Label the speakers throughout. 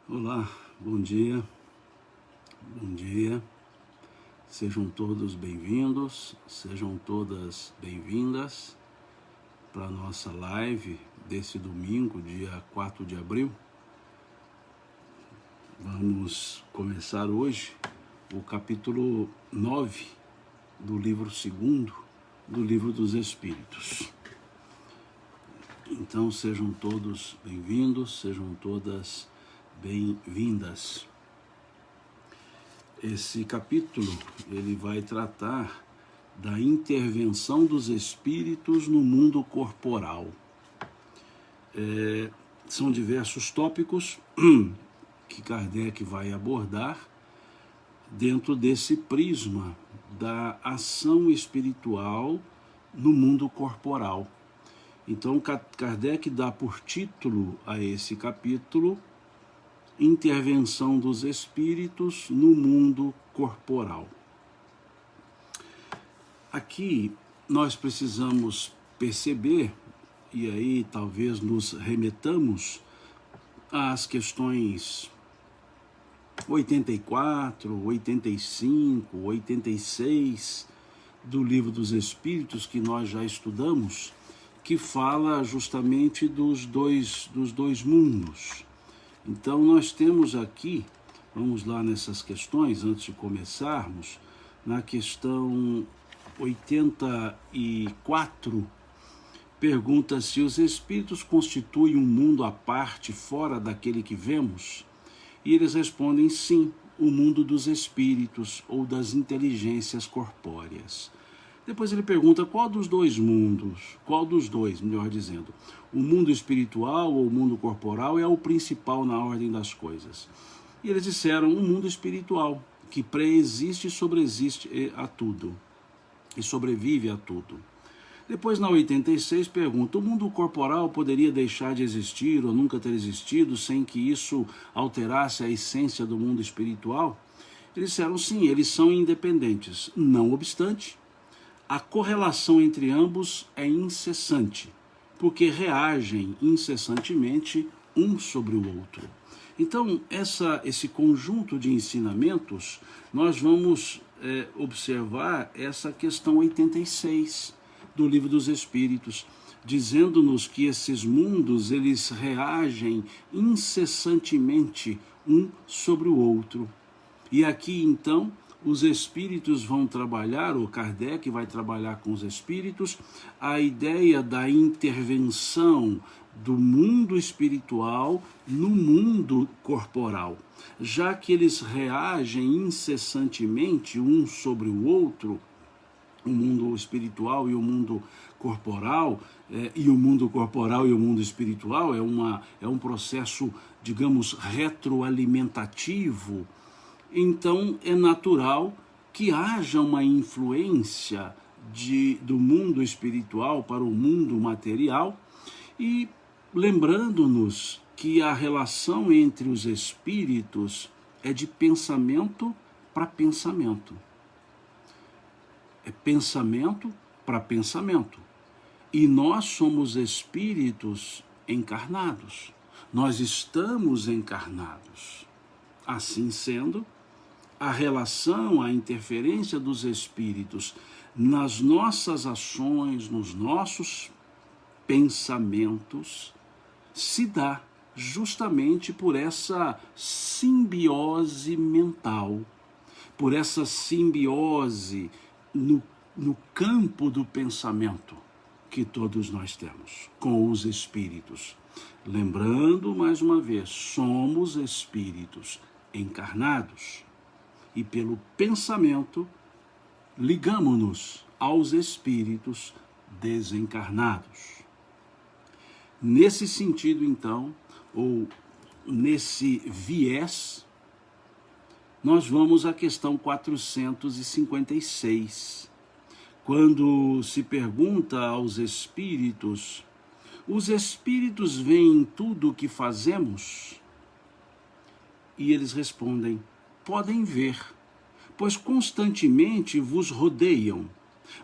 Speaker 1: Olá, bom dia, bom dia. Sejam todos bem-vindos, sejam todas bem-vindas para a nossa live desse domingo, dia 4 de abril. Vamos começar hoje o capítulo 9 do livro 2º do Livro dos Espíritos. Então sejam todos bem-vindos, sejam todas bem-vindas. Esse capítulo ele vai tratar da intervenção dos espíritos no mundo corporal. São diversos tópicos que Kardec vai abordar dentro desse prisma da ação espiritual no mundo corporal. Então Kardec dá por título a esse capítulo Intervenção dos Espíritos no mundo corporal. Aqui nós precisamos perceber, e aí talvez nos remetamos às questões 84, 85, 86 do Livro dos Espíritos, que nós já estudamos, que fala justamente dos dois mundos. Então nós temos aqui, vamos lá nessas questões, antes de começarmos, na questão 84, pergunta se os espíritos constituem um mundo à parte, fora daquele que vemos, e eles respondem sim, o mundo dos espíritos ou das inteligências corpóreas. Depois ele pergunta qual dos dois mundos, melhor dizendo, o mundo espiritual ou o mundo corporal é o principal na ordem das coisas. E eles disseram o mundo espiritual, que preexiste e sobreexiste a tudo, e sobrevive a tudo. Depois na 86 pergunta, o mundo corporal poderia deixar de existir ou nunca ter existido sem que isso alterasse a essência do mundo espiritual? Eles disseram sim, eles são independentes, não obstante, a correlação entre ambos é incessante, porque reagem incessantemente um sobre o outro. Então, esse conjunto de ensinamentos, nós vamos observar essa questão 86 do Livro dos Espíritos, dizendo-nos que esses mundos, eles reagem incessantemente um sobre o outro. E aqui, então, os espíritos vão trabalhar, ou Kardec vai trabalhar com os espíritos, a ideia da intervenção do mundo espiritual no mundo corporal, já que eles reagem incessantemente um sobre o outro, o mundo espiritual e o mundo corporal, e o mundo corporal e o mundo espiritual é um processo, digamos, retroalimentativo. Então é natural que haja uma influência do mundo espiritual para o mundo material, e lembrando-nos que a relação entre os espíritos é de pensamento para pensamento. É pensamento para pensamento. E nós somos espíritos encarnados. Nós estamos encarnados. Assim sendo, a relação, a interferência dos espíritos nas nossas ações, nos nossos pensamentos, se dá justamente por essa simbiose mental, por essa simbiose no campo do pensamento que todos nós temos com os espíritos. Lembrando, mais uma vez, somos espíritos encarnados. E pelo pensamento, ligamo-nos aos espíritos desencarnados. Nesse sentido, então, ou nesse viés, nós vamos à questão 456, quando se pergunta aos espíritos, os espíritos veem tudo o que fazemos? E eles respondem, podem ver, pois constantemente vos rodeiam,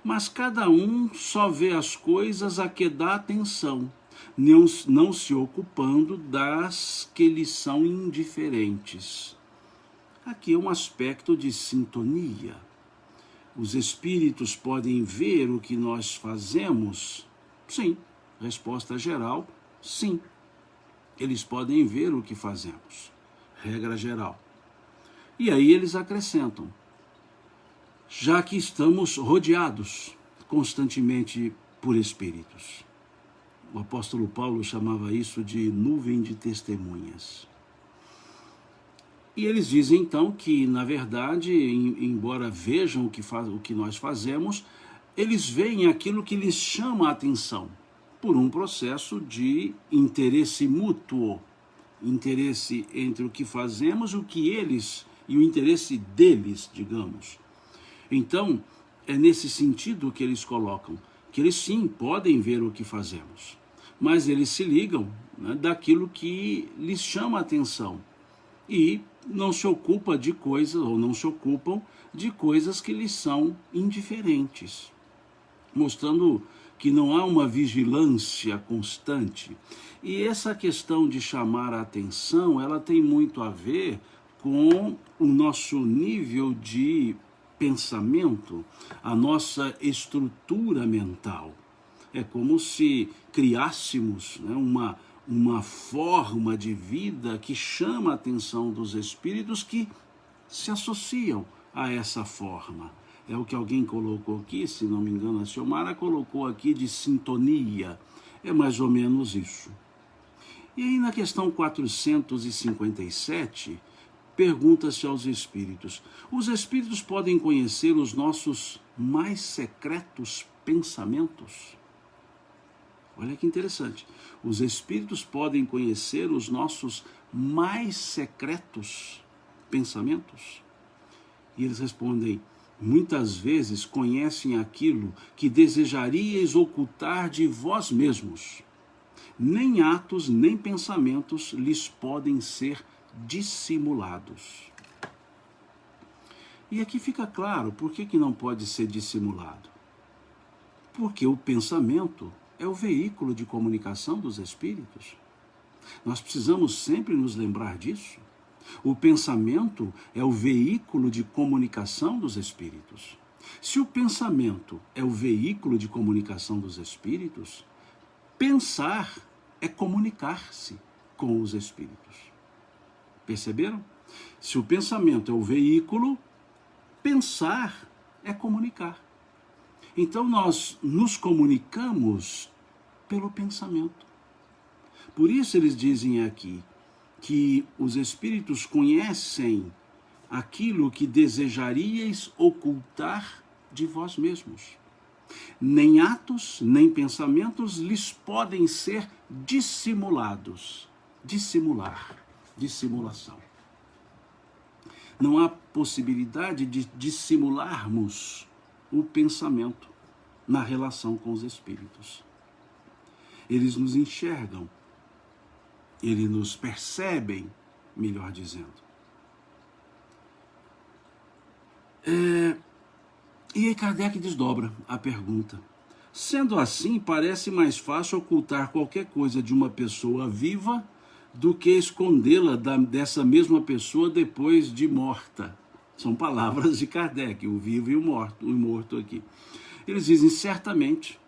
Speaker 1: mas cada um só vê as coisas a que dá atenção, não se ocupando das que lhes são indiferentes. Aqui é um aspecto de sintonia. Os espíritos podem ver o que nós fazemos? Sim. Resposta geral, sim. Eles podem ver o que fazemos. Regra geral. E aí eles acrescentam: já que estamos rodeados constantemente por espíritos. O apóstolo Paulo chamava isso de nuvem de testemunhas. E eles dizem então que, na verdade, embora vejam o que nós fazemos, eles veem aquilo que lhes chama a atenção, por um processo de interesse mútuo, interesse entre o que fazemos, o que eles, e o interesse deles, digamos. Então, é nesse sentido que eles colocam, que eles sim podem ver o que fazemos, mas eles se ligam, né, daquilo que lhes chama a atenção e não se ocupa de coisas, ou não se ocupam de coisas que lhes são indiferentes, mostrando que não há uma vigilância constante. E essa questão de chamar a atenção, ela tem muito a ver com o nosso nível de pensamento, a nossa estrutura mental. É como se criássemos, né, uma forma de vida que chama a atenção dos espíritos que se associam a essa forma. É o que alguém colocou aqui, se não me engano, a Xiomara colocou aqui de sintonia. É mais ou menos isso. E aí na questão 457, pergunta-se aos espíritos: os espíritos podem conhecer os nossos mais secretos pensamentos? Olha que interessante. Os espíritos podem conhecer os nossos mais secretos pensamentos? E eles respondem: muitas vezes conhecem aquilo que desejaríeis ocultar de vós mesmos. Nem atos, nem pensamentos lhes podem ser dissimulados. E aqui fica claro por que não pode ser dissimulado. Porque o pensamento é o veículo de comunicação dos espíritos. Nós precisamos sempre nos lembrar disso. O pensamento é o veículo de comunicação dos espíritos. Se o pensamento é o veículo de comunicação dos espíritos, pensar é comunicar-se com os espíritos. Perceberam? Se o pensamento é o veículo, pensar é comunicar. Então nós nos comunicamos pelo pensamento. Por isso eles dizem aqui que os espíritos conhecem aquilo que desejaríeis ocultar de vós mesmos. Nem atos, nem pensamentos lhes podem ser dissimulados. Dissimulação. Não há possibilidade de dissimularmos o pensamento na relação com os espíritos. Eles nos enxergam, eles nos percebem, melhor dizendo. E aí Kardec desdobra a pergunta. Sendo assim, parece mais fácil ocultar qualquer coisa de uma pessoa viva do que escondê-la dessa mesma pessoa depois de morta. São palavras de Kardec, o vivo e o morto aqui. Eles dizem: certamente,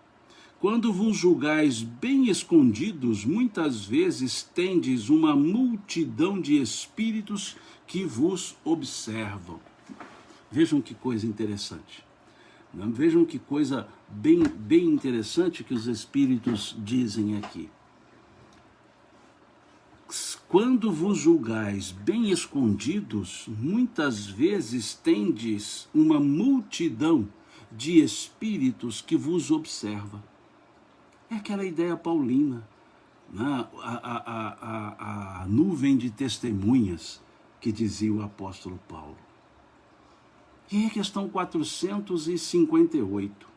Speaker 1: quando vos julgais bem escondidos, muitas vezes tendes uma multidão de espíritos que vos observam. Vejam que coisa interessante. Vejam que coisa bem interessante que os espíritos dizem aqui. Quando vos julgais bem escondidos, muitas vezes tendes uma multidão de espíritos que vos observa. É aquela ideia paulina, né? A nuvem de testemunhas que dizia o apóstolo Paulo. E a questão 458.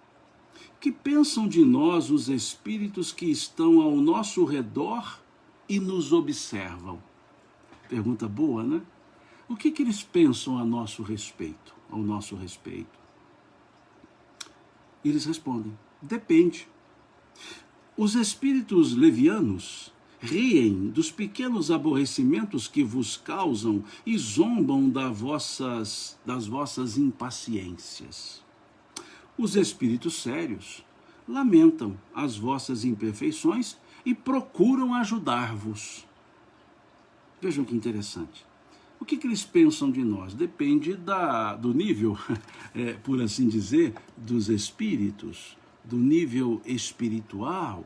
Speaker 1: Que pensam de nós os espíritos que estão ao nosso redor e nos observam? Pergunta boa, né? O que eles pensam a nosso respeito, ao nosso respeito? E eles respondem: depende. Os espíritos levianos riem dos pequenos aborrecimentos que vos causam e zombam das vossas impaciências. Os espíritos sérios lamentam as vossas imperfeições e procuram ajudar-vos. Vejam que interessante. O que eles pensam de nós? Depende do nível, por assim dizer, dos espíritos, do nível espiritual.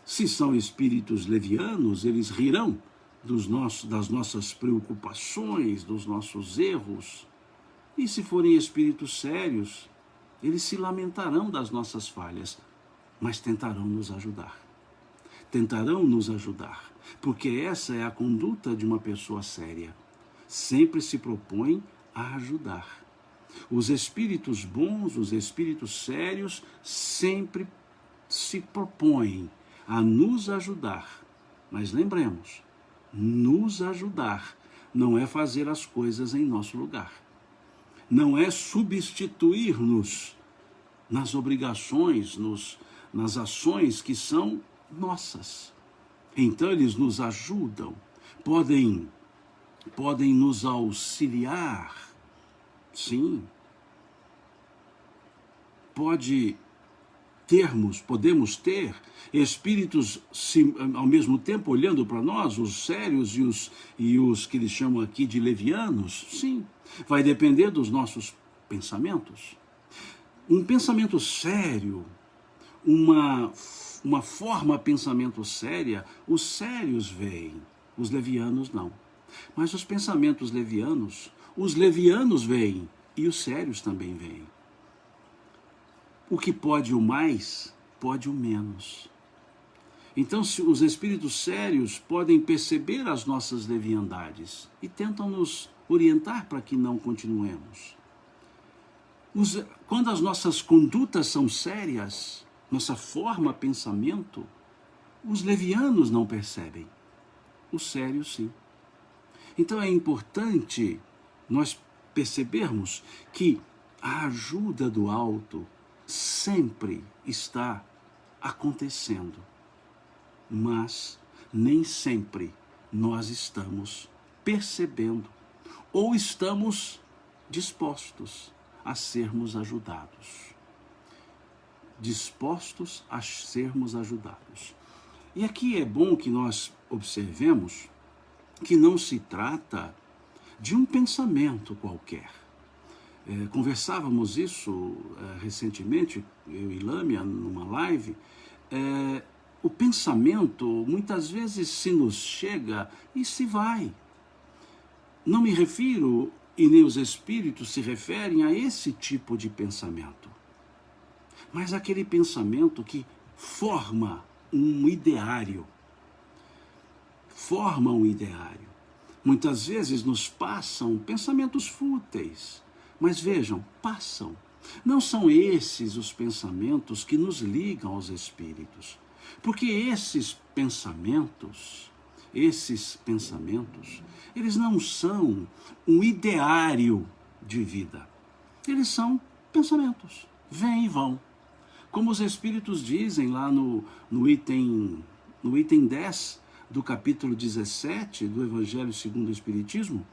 Speaker 1: Se são espíritos levianos, eles rirão das nossas preocupações, dos nossos erros. E se forem espíritos sérios, eles se lamentarão das nossas falhas, mas tentarão nos ajudar. Tentarão nos ajudar, porque essa é a conduta de uma pessoa séria. Sempre se propõe a ajudar. Os espíritos bons, os espíritos sérios, sempre se propõem a nos ajudar. Mas lembremos, nos ajudar não é fazer as coisas em nosso lugar. Não é substituir-nos nas obrigações, nas ações que são nossas. Então eles nos ajudam, podem nos auxiliar, sim. Podemos ter espíritos ao mesmo tempo olhando para nós, os sérios e os que eles chamam aqui de levianos, sim. Vai depender dos nossos pensamentos. Um pensamento sério, uma forma pensamento séria, os sérios veem, os levianos não. Mas os pensamentos levianos, os levianos veem e os sérios também veem. O que pode o mais, pode o menos. Então, se os espíritos sérios podem perceber as nossas leviandades e tentam nos orientar para que não continuemos. Quando as nossas condutas são sérias, nossa forma pensamento, os levianos não percebem, os sérios sim. Então é importante nós percebermos que a ajuda do alto sempre está acontecendo, mas nem sempre nós estamos percebendo ou estamos dispostos a sermos ajudados. Dispostos a sermos ajudados. E aqui é bom que nós observemos que não se trata de um pensamento qualquer. Conversávamos isso recentemente, eu e Lâmia, numa live. O pensamento muitas vezes se nos chega e se vai. Não me refiro, e nem os espíritos se referem a esse tipo de pensamento, mas aquele pensamento que forma um ideário. Forma um ideário. Muitas vezes nos passam pensamentos fúteis, mas vejam, passam. Não são esses os pensamentos que nos ligam aos espíritos, porque esses pensamentos, eles não são um ideário de vida. Eles são pensamentos, vêm e vão. Como os espíritos dizem lá no item 10 do capítulo 17 do Evangelho segundo o Espiritismo,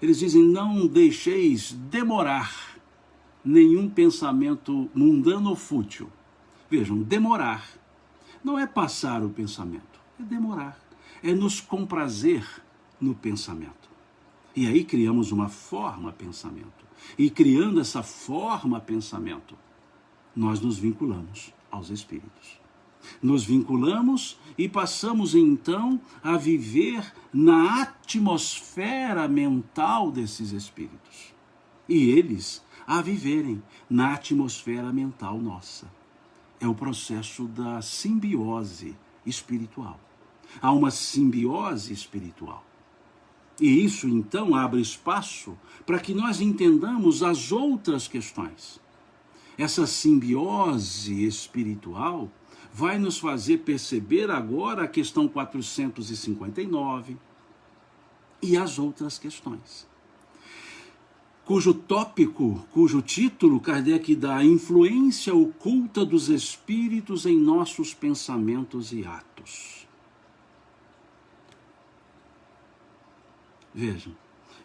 Speaker 1: eles dizem: não deixeis demorar nenhum pensamento mundano ou fútil. Vejam, demorar não é passar o pensamento, é demorar, é nos comprazer no pensamento. E aí criamos uma forma pensamento. E criando essa forma pensamento, nós nos vinculamos aos espíritos. Nos vinculamos e passamos então a viver na atmosfera mental desses espíritos. E eles a viverem na atmosfera mental nossa. É o processo da simbiose espiritual. Há uma simbiose espiritual. E isso então abre espaço para que nós entendamos as outras questões. Essa simbiose espiritual vai nos fazer perceber agora a questão 459 e as outras questões. cujo tópico, cujo título Kardec dá: a influência oculta dos espíritos em nossos pensamentos e atos. Vejam,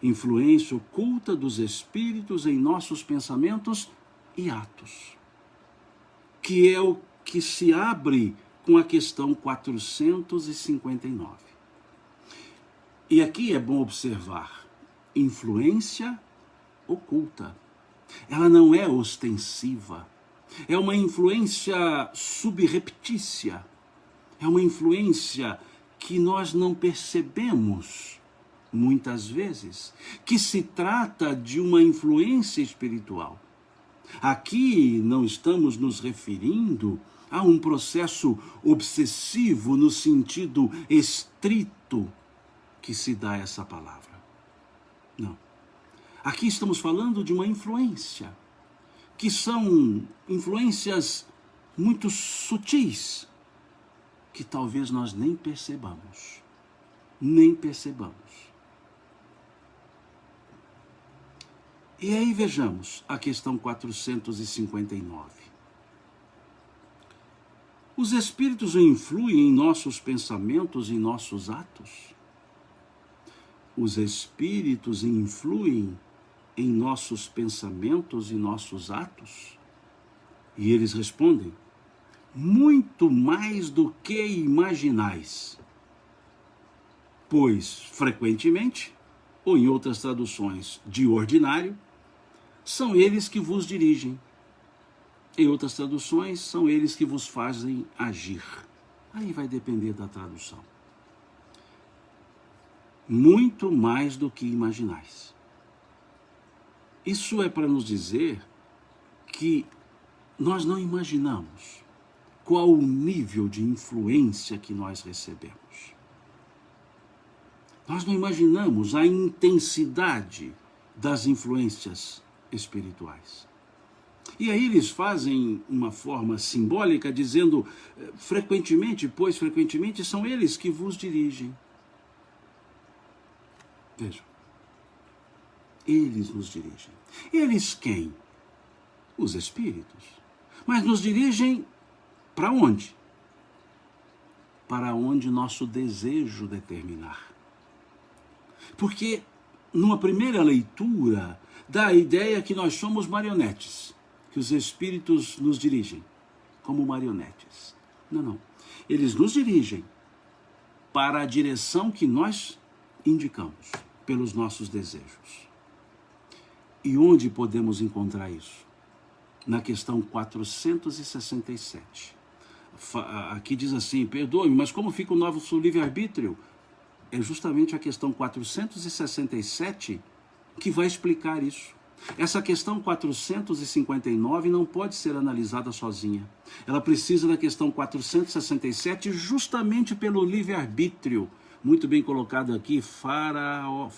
Speaker 1: influência oculta dos espíritos em nossos pensamentos e atos, que é o que se abre com a questão 459. E aqui é bom observar: influência oculta. Ela não é ostensiva, é uma influência subreptícia, é uma influência que nós não percebemos muitas vezes, que se trata de uma influência espiritual. Aqui não estamos nos referindo a um processo obsessivo no sentido estrito que se dá essa palavra. Não. Aqui estamos falando de uma influência, que são influências muito sutis, que talvez nós nem percebamos. Nem percebamos. E aí vejamos a questão 459. Os espíritos influem em nossos pensamentos e nossos atos? Os espíritos influem em nossos pensamentos e nossos atos? E eles respondem: muito mais do que imaginais. Pois, frequentemente, ou em outras traduções, de ordinário, são eles que vos dirigem. Em outras traduções, são eles que vos fazem agir. Aí vai depender da tradução. Muito mais do que imaginais. Isso é para nos dizer que nós não imaginamos qual o nível de influência que nós recebemos. Nós não imaginamos a intensidade das influências espirituais. E aí eles fazem uma forma simbólica dizendo frequentemente, pois frequentemente são eles que vos dirigem. Vejam, eles nos dirigem. Eles quem? Os espíritos. Mas nos dirigem para onde? Para onde nosso desejo determinar. Porque numa primeira leitura dá a ideia que nós somos marionetes, que os espíritos nos dirigem como marionetes. Não, não. Eles nos dirigem para a direção que nós indicamos pelos nossos desejos. E onde podemos encontrar isso? Na questão 467. Aqui diz assim: perdoe-me, mas como fica o nosso livre-arbítrio? É justamente a questão 467 que vai explicar isso. Essa questão 459 não pode ser analisada sozinha. Ela precisa da questão 467 justamente pelo livre-arbítrio. Muito bem colocado aqui, faraó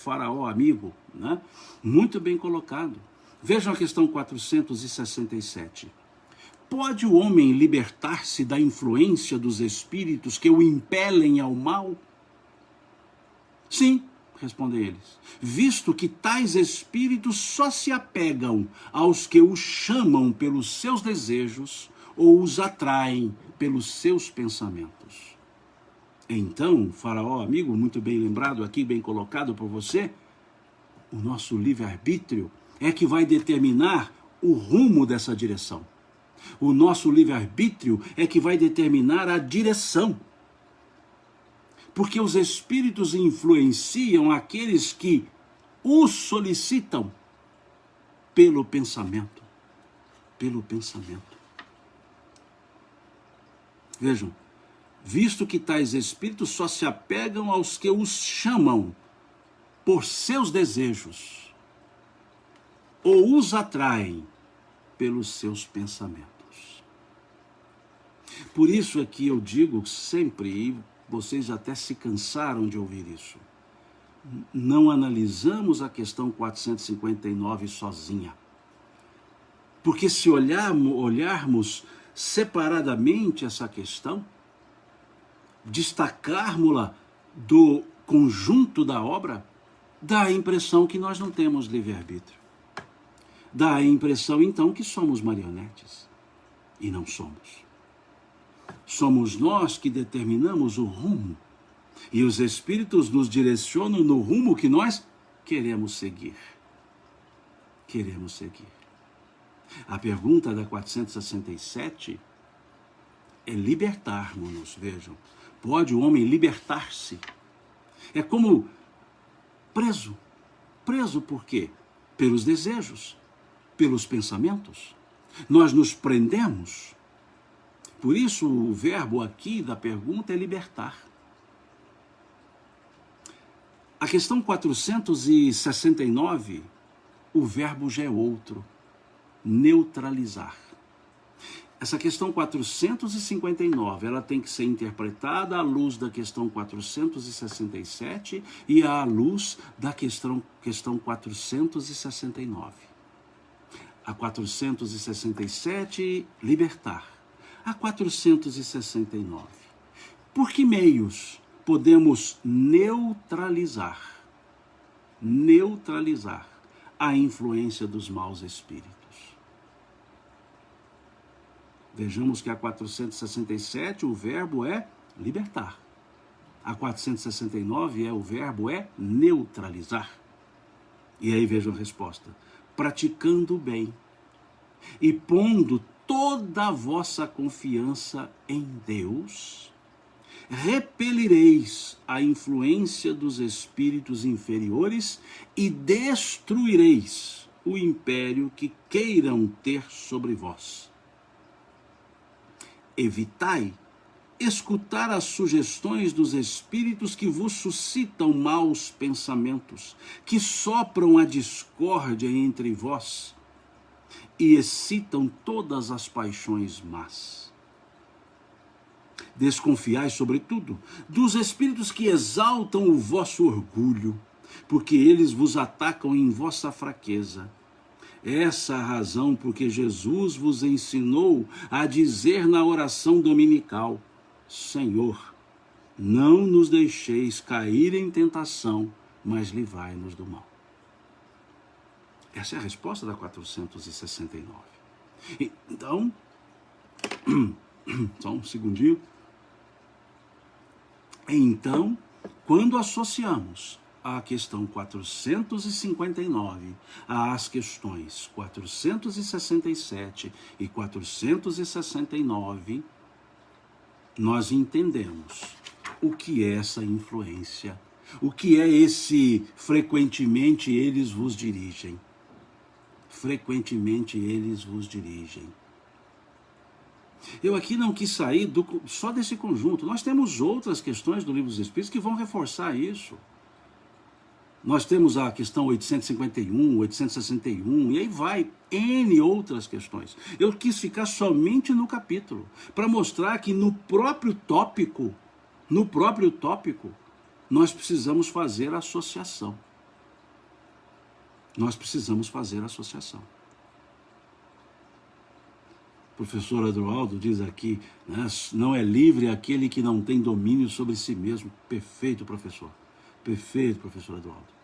Speaker 1: amigo, né? Muito bem colocado. Vejam a questão 467. Pode o homem libertar-se da influência dos espíritos que o impelem ao mal? Sim, respondem eles, visto que tais espíritos só se apegam aos que os chamam pelos seus desejos ou os atraem pelos seus pensamentos. Então, faraó amigo, muito bem lembrado aqui, bem colocado por você, o nosso livre-arbítrio é que vai determinar o rumo dessa direção. O nosso livre-arbítrio é que vai determinar a direção. Porque os espíritos influenciam aqueles que os solicitam pelo pensamento. Pelo pensamento. Vejam, visto que tais espíritos só se apegam aos que os chamam por seus desejos, ou os atraem pelos seus pensamentos. Por isso é que eu digo sempre, e vocês até se cansaram de ouvir isso, não analisamos a questão 459 sozinha. Porque se olharmos separadamente essa questão, destacarmos-la do conjunto da obra, dá a impressão que nós não temos livre-arbítrio. dá a impressão então que somos marionetes. E não somos. Somos nós que determinamos o rumo. E os Espíritos nos direcionam no rumo que nós queremos seguir. Queremos seguir. A pergunta da 467 é libertarmos-nos, vejam. Pode o homem libertar-se? É como preso. Preso por quê? Pelos desejos, pelos pensamentos. Nós nos prendemos. Por isso o verbo aqui da pergunta é libertar. A questão 469, o verbo já é outro. Neutralizar. Essa questão 459, ela tem que ser interpretada à luz da questão 467 e à luz da questão 469. A 467, libertar. A 469. Por que meios podemos neutralizar a influência dos maus espíritos? Vejamos que a 467, o verbo é libertar. A 469, o verbo é neutralizar. E aí vejam a resposta. Praticando o bem e pondo toda a vossa confiança em Deus, repelireis a influência dos espíritos inferiores e destruireis o império que queiram ter sobre vós. Evitai escutar as sugestões dos espíritos que vos suscitam maus pensamentos, que sopram a discórdia entre vós e excitam todas as paixões más. Desconfiai, sobretudo, dos espíritos que exaltam o vosso orgulho, porque eles vos atacam em vossa fraqueza. Essa a razão porque Jesus vos ensinou a dizer na oração dominical: Senhor, não nos deixeis cair em tentação, mas livrai-nos do mal. Essa é a resposta da 469. Então, só um segundinho. Então, quando associamos a questão 459 às questões 467 e 469, nós entendemos o que é essa influência, o que é esse frequentemente eles vos dirigem. Frequentemente eles vos dirigem. Eu aqui não quis sair só desse conjunto. Nós temos outras questões do Livro dos Espíritos que vão reforçar isso. Nós temos a questão 851, 861, e aí vai, N outras questões. Eu quis ficar somente no capítulo, para mostrar que no próprio tópico, nós precisamos fazer a associação. Nós precisamos fazer a associação. O professor Adroaldo diz aqui, né, não é livre aquele que não tem domínio sobre si mesmo. Perfeito, professor. Perfeito, professor Adroaldo.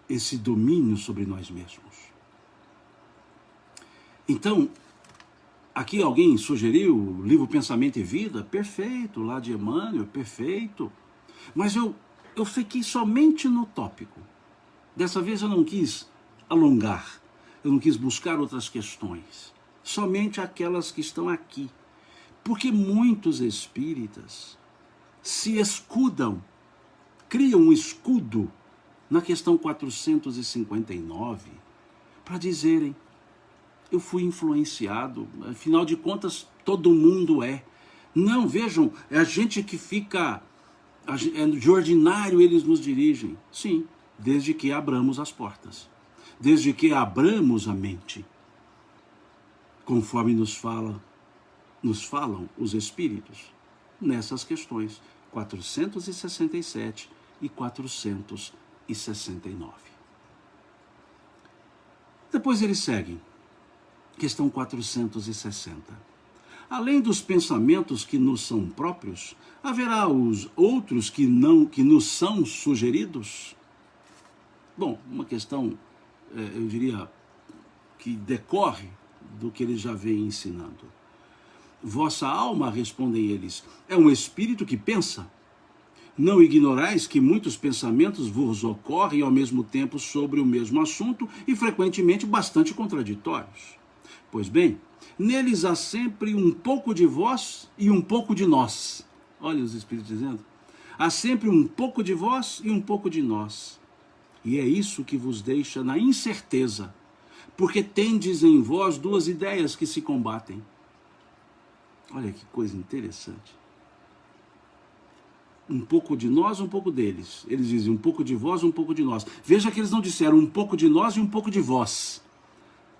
Speaker 1: Esse domínio sobre nós mesmos. Então, aqui alguém sugeriu o livro Pensamento e Vida, perfeito, lá de Emmanuel, perfeito. Mas eu fiquei somente no tópico. Dessa vez eu não quis alongar, eu não quis buscar outras questões, somente aquelas que estão aqui. Porque muitos espíritas se escudam, criam um escudo na questão 459 para dizerem: eu fui influenciado, afinal de contas todo mundo é. Não, vejam, é a gente que fica, de ordinário eles nos dirigem. Sim, desde que abramos as portas, desde que abramos a mente, conforme nos falam os espíritos nessas questões 467 e 469. Depois eles seguem, questão 460. Além dos pensamentos que nos são próprios, haverá os outros que nos são sugeridos? Bom, uma questão, eu diria, que decorre do que ele já vem ensinando. Vossa alma, respondem eles, é um espírito que pensa. Não ignorais que muitos pensamentos vos ocorrem ao mesmo tempo sobre o mesmo assunto e frequentemente bastante contraditórios. Pois bem, neles há sempre um pouco de vós e um pouco de nós. Olha os espíritos dizendo. Há sempre um pouco de vós e um pouco de nós. E é isso que vos deixa na incerteza, porque tendes em vós duas ideias que se combatem. Olha que coisa interessante. Um pouco de nós, um pouco deles. Eles dizem um pouco de vós, um pouco de nós. Veja que eles não disseram um pouco de nós e um pouco de vós,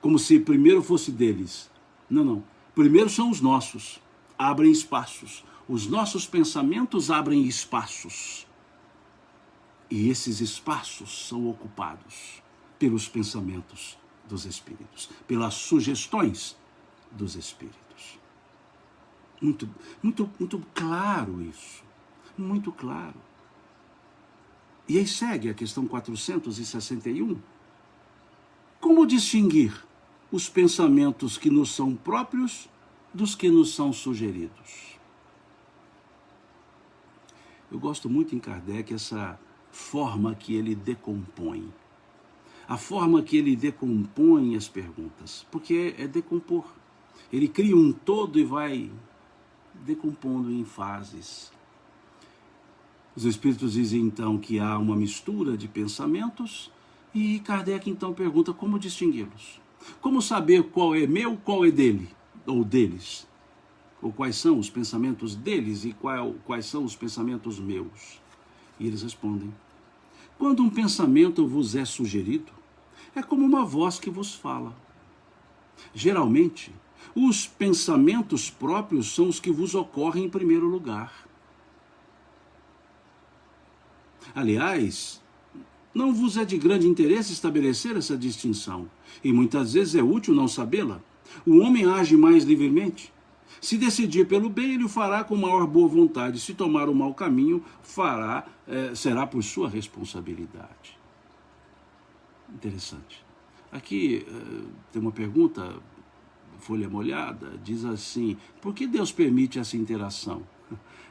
Speaker 1: como se primeiro fosse deles. Não, não. Primeiro são os nossos. Abrem espaços. Os nossos pensamentos abrem espaços. E esses espaços são ocupados pelos pensamentos dos espíritos, pelas sugestões dos espíritos. Muito claro isso. Muito claro. E aí segue a questão 461. Como distinguir os pensamentos que nos são próprios dos que nos são sugeridos? Eu gosto muito em Kardec essa forma que ele decompõe. A forma que ele decompõe as perguntas. Porque é decompor. Ele cria um todo e vai decompondo em fases. Os espíritos dizem então que há uma mistura de pensamentos e Kardec então pergunta como distingui-los. Como saber qual é meu, qual é dele, ou deles? Ou quais são os pensamentos deles e quais são os pensamentos meus? E eles respondem: quando um pensamento vos é sugerido, é como uma voz que vos fala. Geralmente, os pensamentos próprios são os que vos ocorrem em primeiro lugar. Aliás, não vos é de grande interesse estabelecer essa distinção, e muitas vezes é útil não sabê-la. O homem age mais livremente. Se decidir pelo bem, ele o fará com maior boa vontade. Se tomar o mau caminho, será por sua responsabilidade. Interessante. Aqui tem uma pergunta, folha molhada, diz assim: por que Deus permite essa interação?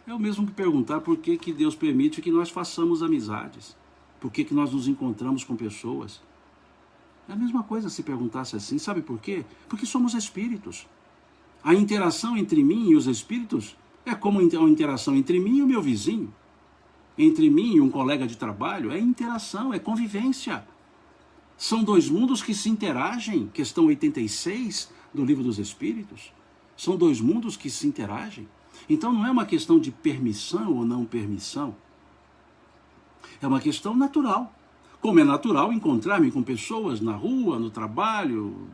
Speaker 1: É o mesmo que perguntar por que Deus permite que nós façamos amizades. Por que nós nos encontramos com pessoas. É a mesma coisa se perguntasse assim. Sabe por quê? Porque somos espíritos. A interação entre mim e os espíritos é como a interação entre mim e o meu vizinho. Entre mim e um colega de trabalho. É interação, é convivência. São dois mundos que se interagem. Questão 86 do Livro dos Espíritos. São dois mundos que se interagem. Então não é uma questão de permissão ou não permissão. É uma questão natural. Como é natural encontrar-me com pessoas na rua, no trabalho,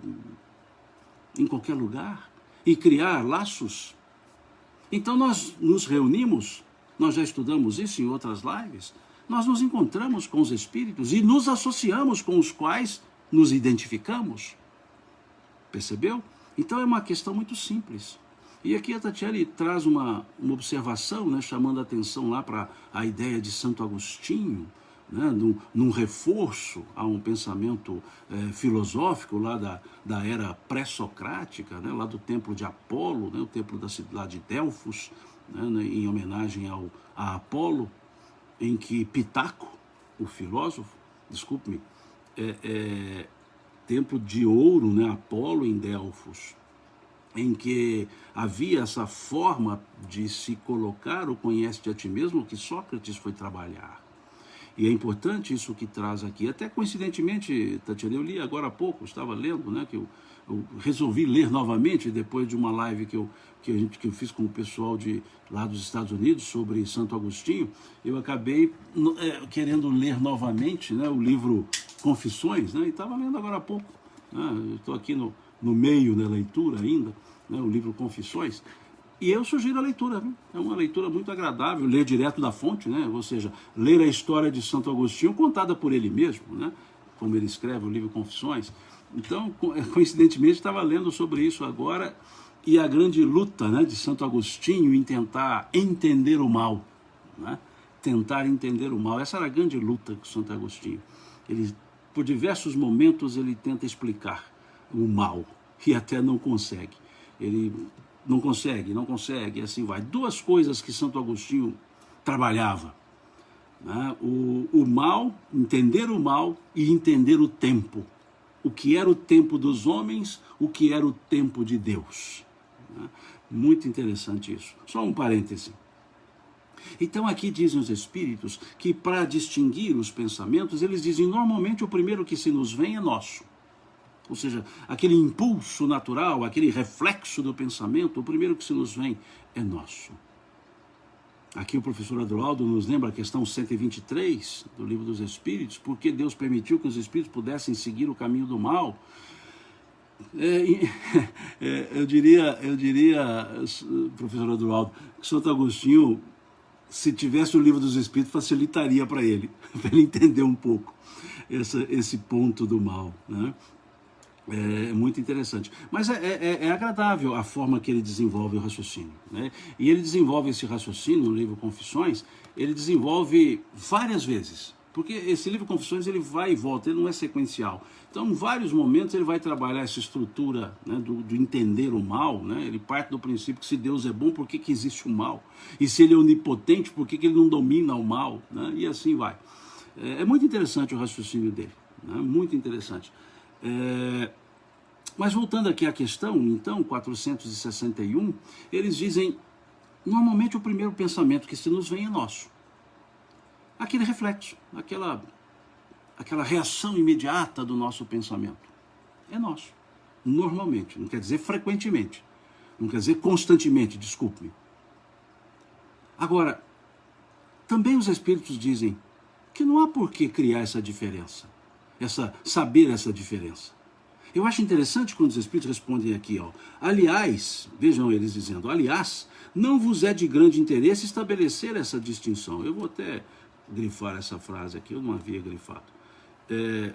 Speaker 1: em qualquer lugar, e criar laços. Então nós nos reunimos, nós já estudamos isso em outras lives, nós nos encontramos com os espíritos e nos associamos com os quais nos identificamos. Percebeu? Então é uma questão muito simples. E aqui a Tatiele traz uma observação, né, chamando a atenção lá para a ideia de Santo Agostinho, né, num reforço a um pensamento filosófico lá da era pré-socrática, né, lá do templo de Apolo, né, o templo da cidade de Delfos, né, em homenagem a Apolo, em que Pitaco, o filósofo, desculpe-me, templo de ouro, né, Apolo em Delfos, em que havia essa forma de se colocar o conhece-te a ti mesmo que Sócrates foi trabalhar. E é importante isso que traz aqui. Até coincidentemente, Tatiana, eu li agora há pouco, estava lendo, né, que eu resolvi ler novamente depois de uma live que eu fiz com o pessoal lá dos Estados Unidos sobre Santo Agostinho. Eu acabei querendo ler novamente, né, o livro Confissões, né, e estava lendo agora há pouco. Né, estou aqui no meio da leitura ainda, né, o livro Confissões, e eu sugiro a leitura, viu? É uma leitura muito agradável, ler direto da fonte, né? Ou seja, ler a história de Santo Agostinho contada por ele mesmo, né? Como ele escreve o livro Confissões. Então, coincidentemente, estava lendo sobre isso agora, e a grande luta, né, de Santo Agostinho em tentar entender o mal, né? Tentar entender o mal, essa era a grande luta com Santo Agostinho. Ele, por diversos momentos, ele tenta explicar o mal, e até não consegue. Ele não consegue, e assim vai. Duas coisas que Santo Agostinho trabalhava, né? O mal, entender o mal e entender o tempo. O que era o tempo dos homens, o que era o tempo de Deus. Né? Muito interessante isso. Só um parêntese. Então aqui dizem os espíritos que para distinguir os pensamentos, eles dizem normalmente o primeiro que se nos vem é nosso. Ou seja, aquele impulso natural, aquele reflexo do pensamento, o primeiro que se nos vem é nosso. Aqui o professor Adroaldo nos lembra a questão 123 do Livro dos Espíritos, porque Deus permitiu que os espíritos pudessem seguir o caminho do mal. Eu diria, professor Adroaldo, que Santo Agostinho, se tivesse o Livro dos Espíritos, facilitaria para ele entender um pouco esse ponto do mal, né? É muito interessante. Mas é agradável a forma que ele desenvolve o raciocínio, né? E ele desenvolve esse raciocínio no livro Confissões, ele desenvolve várias vezes. Porque esse livro Confissões, ele vai e volta, ele não é sequencial. Então, em vários momentos, ele vai trabalhar essa estrutura, né, do entender o mal, né? Ele parte do princípio que se Deus é bom, por que existe o mal? E se ele é onipotente, por que ele não domina o mal? Né? E assim vai. É muito interessante o raciocínio dele, né? Muito interessante. Mas voltando aqui à questão, então, 461, eles dizem, normalmente o primeiro pensamento que se nos vem é nosso. Aquele reflexo, aquela reação imediata do nosso pensamento. É nosso. Normalmente, não quer dizer frequentemente, não quer dizer constantemente, desculpe-me. Agora, também os espíritos dizem que não há por que criar essa diferença, saber essa diferença. Eu acho interessante quando os espíritos respondem aqui, ó. Aliás, vejam eles dizendo, aliás, não vos é de grande interesse estabelecer essa distinção. Eu vou até grifar essa frase aqui, eu não havia grifado.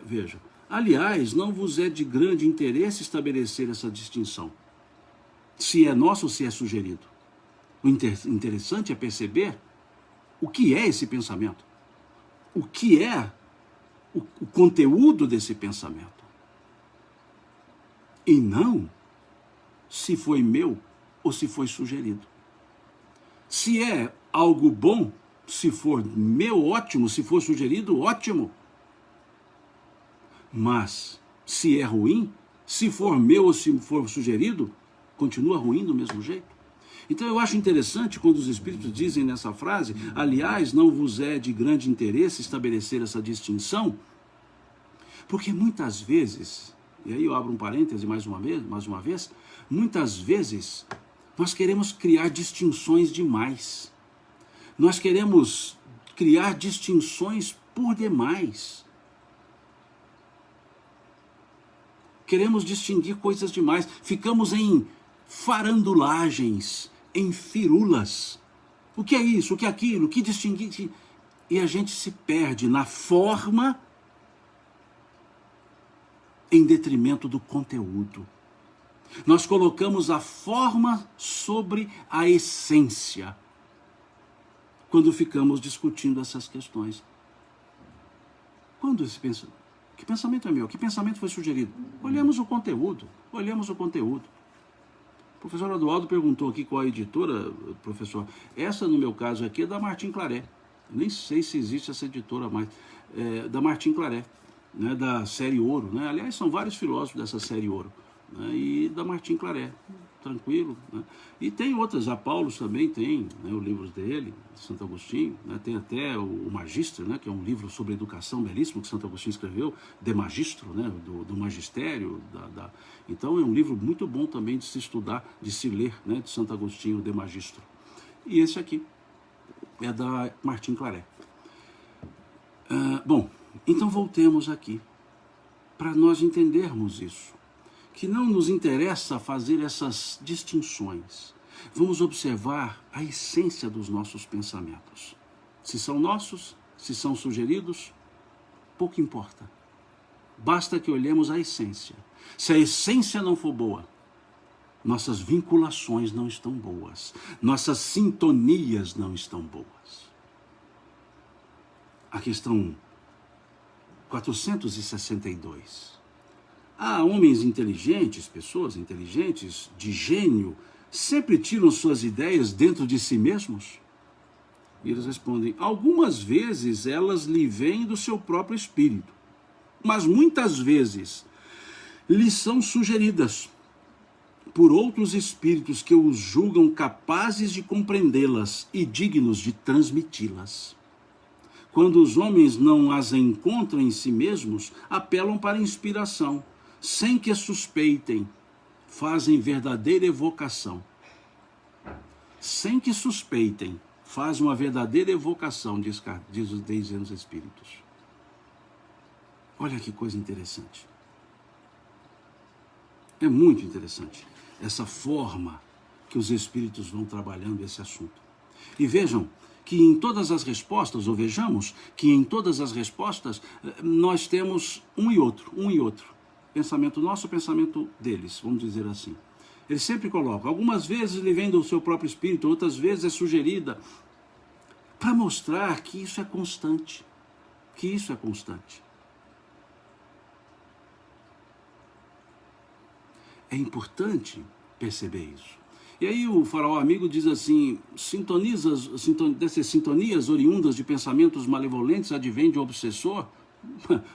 Speaker 1: Vejam, aliás, não vos é de grande interesse estabelecer essa distinção. Se é nosso ou se é sugerido. O interessante é perceber o que é esse pensamento. O que é o conteúdo desse pensamento. E não se foi meu ou se foi sugerido. Se é algo bom, se for meu, ótimo. Se for sugerido, ótimo. Mas se é ruim, se for meu ou se for sugerido, continua ruim do mesmo jeito. Então eu acho interessante quando os espíritos dizem nessa frase, aliás, não vos é de grande interesse estabelecer essa distinção, porque muitas vezes... E aí eu abro um parêntese mais uma vez, muitas vezes nós queremos criar distinções demais. Nós queremos criar distinções por demais. Queremos distinguir coisas demais. Ficamos em farandulagens, em firulas. O que é isso? O que é aquilo? O que distinguir? E a gente se perde na forma em detrimento do conteúdo. Nós colocamos a forma sobre a essência quando ficamos discutindo essas questões. Quando esse pensamento? Que pensamento é meu? Que pensamento foi sugerido? Olhemos o conteúdo. O professor Adroaldo perguntou aqui qual a editora, professor. Essa, no meu caso aqui, é da Martim Claret. Eu nem sei se existe essa editora mais. Da Martim Claret. Né, da série Ouro, né? Aliás, são vários filósofos dessa série Ouro, né? E da Martim Claret, tranquilo, né? E tem outras, a Paulus também tem, né, os livros dele, Santo Agostinho, né? Tem até o Magistro, né, que é um livro sobre educação belíssimo que Santo Agostinho escreveu, De Magistro, né, do magistério, então é um livro muito bom também de se estudar, de se ler, né, de Santo Agostinho, De Magistro. E esse aqui é da Martim Claret. Bom, então voltemos aqui, para nós entendermos isso, que não nos interessa fazer essas distinções. Vamos observar a essência dos nossos pensamentos. Se são nossos, se são sugeridos, pouco importa. Basta que olhemos a essência. Se a essência não for boa, nossas vinculações não estão boas, nossas sintonias não estão boas. A questão 462. Há homens inteligentes, pessoas inteligentes, de gênio, sempre tiram suas ideias dentro de si mesmos? E eles respondem, algumas vezes elas lhe vêm do seu próprio espírito, mas muitas vezes lhes são sugeridas por outros espíritos que os julgam capazes de compreendê-las e dignos de transmiti-las. Quando os homens não as encontram em si mesmos, apelam para a inspiração, sem que suspeitem, fazem verdadeira evocação. Sem que suspeitem, fazem uma verdadeira evocação, dizem os espíritos. Olha que coisa interessante. É muito interessante essa forma que os espíritos vão trabalhando esse assunto. E vejam que em todas as respostas, ou vejamos que em todas as respostas, nós temos um e outro. Pensamento nosso, pensamento deles, vamos dizer assim. Eles sempre colocam, algumas vezes ele vem do seu próprio espírito, outras vezes é sugerida, para mostrar que isso é constante. É importante perceber isso. E aí o faraó amigo diz assim, dessas sintonias oriundas de pensamentos malevolentes advém de um obsessor?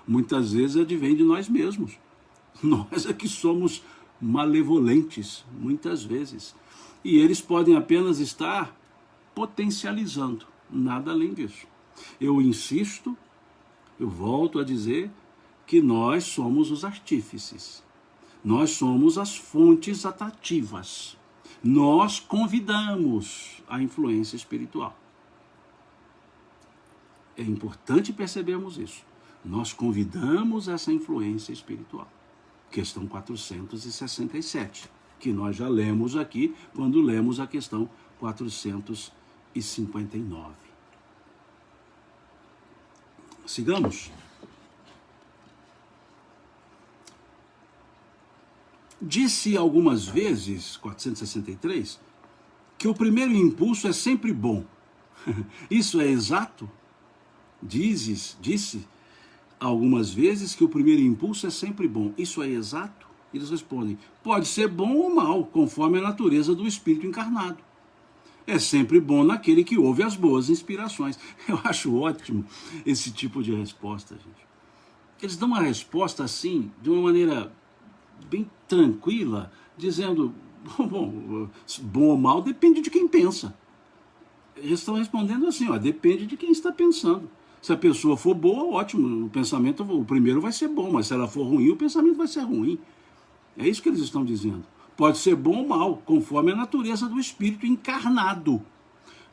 Speaker 1: Muitas vezes advém de nós mesmos. Nós é que somos malevolentes, muitas vezes. E eles podem apenas estar potencializando, nada além disso. Eu insisto, eu volto a dizer que nós somos os artífices. Nós somos as fontes atrativas. Nós convidamos a influência espiritual. É importante percebermos isso. Nós convidamos essa influência espiritual. Questão 467, que nós já lemos aqui, quando lemos a questão 459. Sigamos. Disse algumas vezes, 463, que o primeiro impulso é sempre bom. Isso é exato? Disse algumas vezes que o primeiro impulso é sempre bom. Isso é exato? Eles respondem, pode ser bom ou mal, conforme a natureza do espírito encarnado. É sempre bom naquele que ouve as boas inspirações. Eu acho ótimo esse tipo de resposta, gente. Eles dão uma resposta assim, de uma maneira bem tranquila, dizendo, bom ou mal depende de quem pensa. Eles estão respondendo assim, depende de quem está pensando. Se a pessoa for boa, ótimo, o primeiro vai ser bom, mas se ela for ruim, o pensamento vai ser ruim. É isso que eles estão dizendo. Pode ser bom ou mal, conforme a natureza do espírito encarnado.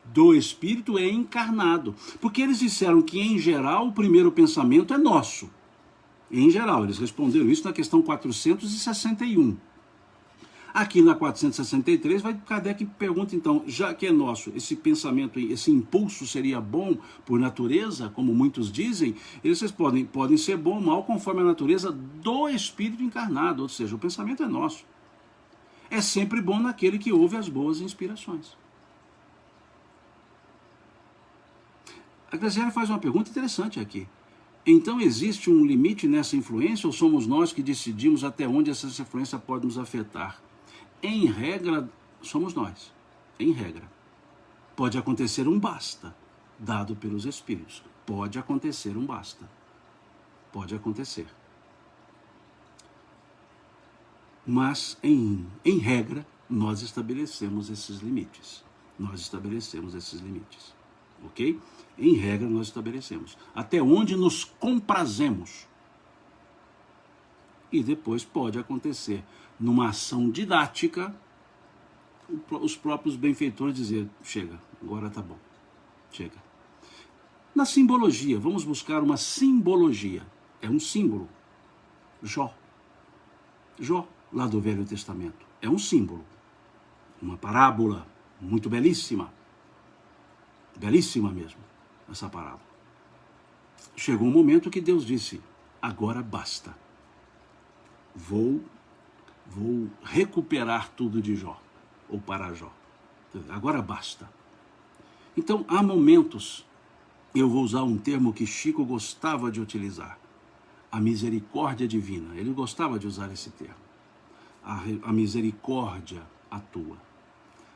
Speaker 1: Do espírito é encarnado. Porque eles disseram que, em geral, o primeiro pensamento é nosso. Em geral, eles responderam isso na questão 461. Aqui na 463, Kardec pergunta então, já que é nosso, esse pensamento, esse impulso seria bom por natureza, como muitos dizem, eles respondem, podem ser bom ou mal conforme a natureza do espírito encarnado, ou seja, o pensamento é nosso. É sempre bom naquele que ouve as boas inspirações. A Graziele faz uma pergunta interessante aqui. Então existe um limite nessa influência ou somos nós que decidimos até onde essa influência pode nos afetar? Em regra, somos nós. Em regra. Pode acontecer um basta, dado pelos espíritos. Pode acontecer um basta. Pode acontecer. Mas, em regra, nós estabelecemos esses limites. Ok? Em regra, nós estabelecemos. Até onde nos comprazemos. E depois pode acontecer, numa ação didática, os próprios benfeitores dizer, chega, agora tá bom, chega. Na simbologia, vamos buscar uma simbologia. É um símbolo. Jó, lá do Velho Testamento. É um símbolo. Uma parábola muito belíssima. Belíssima mesmo, essa parábola. Chegou um momento que Deus disse, agora basta. Vou recuperar tudo de Jó, ou para Jó. Agora basta. Então, há momentos, eu vou usar um termo que Chico gostava de utilizar. a misericórdia divina. Ele gostava de usar esse termo. A misericórdia atua.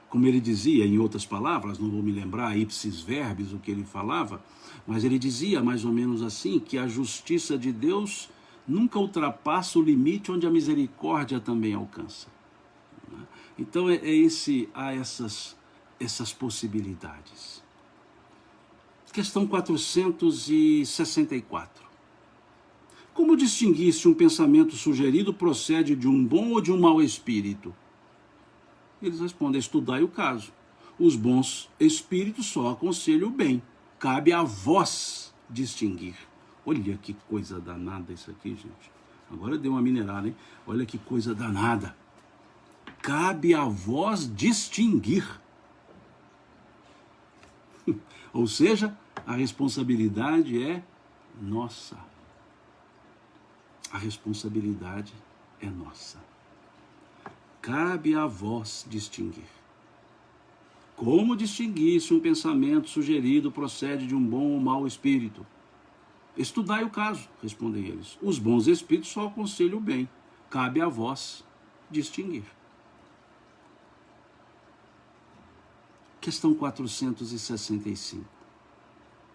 Speaker 1: Como ele dizia, em outras palavras, não vou me lembrar ipsis verbis o que ele falava, mas ele dizia mais ou menos assim, que a justiça de Deus nunca ultrapassa o limite onde a misericórdia também alcança. Então há essas possibilidades. Questão 464. Como distinguir se um pensamento sugerido procede de um bom ou de um mau espírito? Eles respondem: estudai o caso. Os bons espíritos só aconselham o bem. Cabe a vós distinguir. Olha que coisa danada isso aqui, gente. Agora deu uma minerada, hein? Olha que coisa danada. Cabe a vós distinguir. Ou seja, a responsabilidade é nossa. A responsabilidade é nossa. Cabe a vós distinguir. Como distinguir se um pensamento sugerido procede de um bom ou mau espírito? Estudai o caso, respondem eles. Os bons espíritos só aconselham o bem. Cabe a vós distinguir. Questão 465.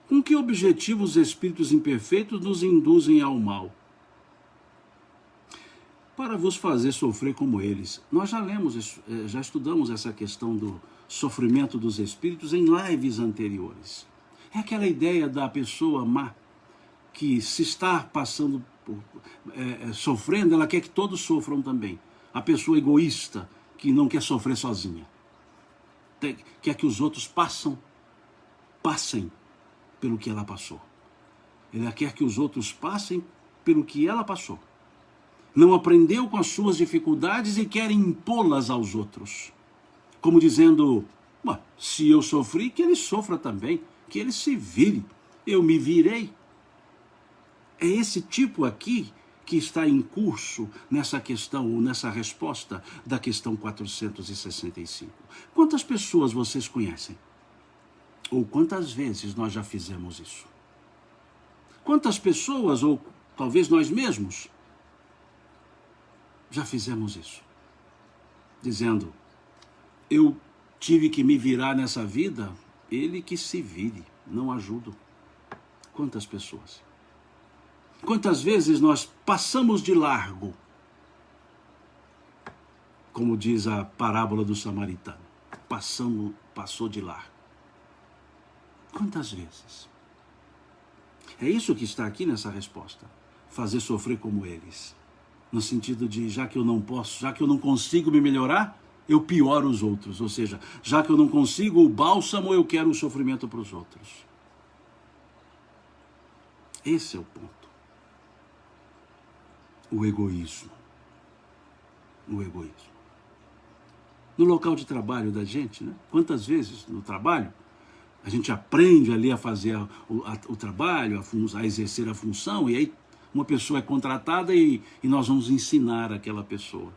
Speaker 1: Com que objetivo os espíritos imperfeitos nos induzem ao mal? Para vos fazer sofrer como eles. Nós já estudamos essa questão do sofrimento dos espíritos em lives anteriores. É aquela ideia da pessoa má, que se está passando, sofrendo, ela quer que todos sofram também. A pessoa egoísta, que não quer sofrer sozinha. Quer que os outros passem pelo que ela passou. Ela quer que os outros passem pelo que ela passou. Não aprendeu com as suas dificuldades e quer impô-las aos outros. Como dizendo: se eu sofri, que ele sofra também, que ele se vire, eu me virei. É esse tipo aqui que está em curso nessa questão, ou nessa resposta da questão 465. Quantas pessoas vocês conhecem? Ou quantas vezes nós já fizemos isso? Quantas pessoas, ou talvez nós mesmos, já fizemos isso? Dizendo: eu tive que me virar nessa vida, ele que se vire, não ajudo. Quantas pessoas? Quantas vezes nós passamos de largo, como diz a parábola do samaritano, passou de largo. Quantas vezes? É isso que está aqui nessa resposta. Fazer sofrer como eles. No sentido de, já que eu não posso, já que eu não consigo me melhorar, eu pioro os outros. Ou seja, já que eu não consigo o bálsamo, eu quero o sofrimento para os outros. Esse é o ponto. O egoísmo. O egoísmo. No local de trabalho da gente, né? Quantas vezes no trabalho a gente aprende ali a fazer o trabalho, a exercer a função, e aí uma pessoa é contratada e nós vamos ensinar aquela pessoa.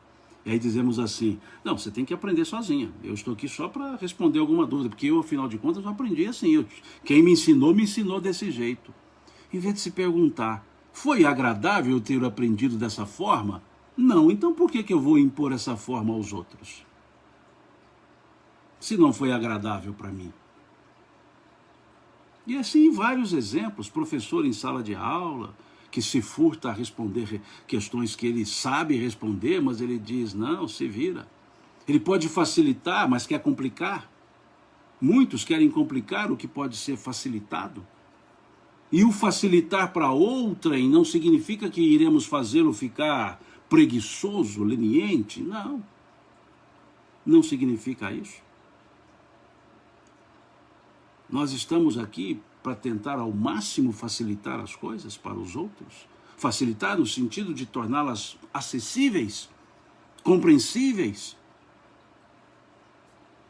Speaker 1: E aí dizemos assim: não, você tem que aprender sozinha. Eu estou aqui só para responder alguma dúvida, porque eu, afinal de contas, eu aprendi assim. Quem me ensinou desse jeito. Em vez de se perguntar: foi agradável eu ter aprendido dessa forma? Não, então por que eu vou impor essa forma aos outros? Se não foi agradável para mim. E assim vários exemplos. Professor em sala de aula, que se furta a responder questões que ele sabe responder, mas ele diz: não, se vira. Ele pode facilitar, mas quer complicar. Muitos querem complicar o que pode ser facilitado. E o facilitar para outrem não significa que iremos fazê-lo ficar preguiçoso, leniente. Não. Não significa isso. Nós estamos aqui para tentar ao máximo facilitar as coisas para os outros. Facilitar no sentido de torná-las acessíveis, compreensíveis.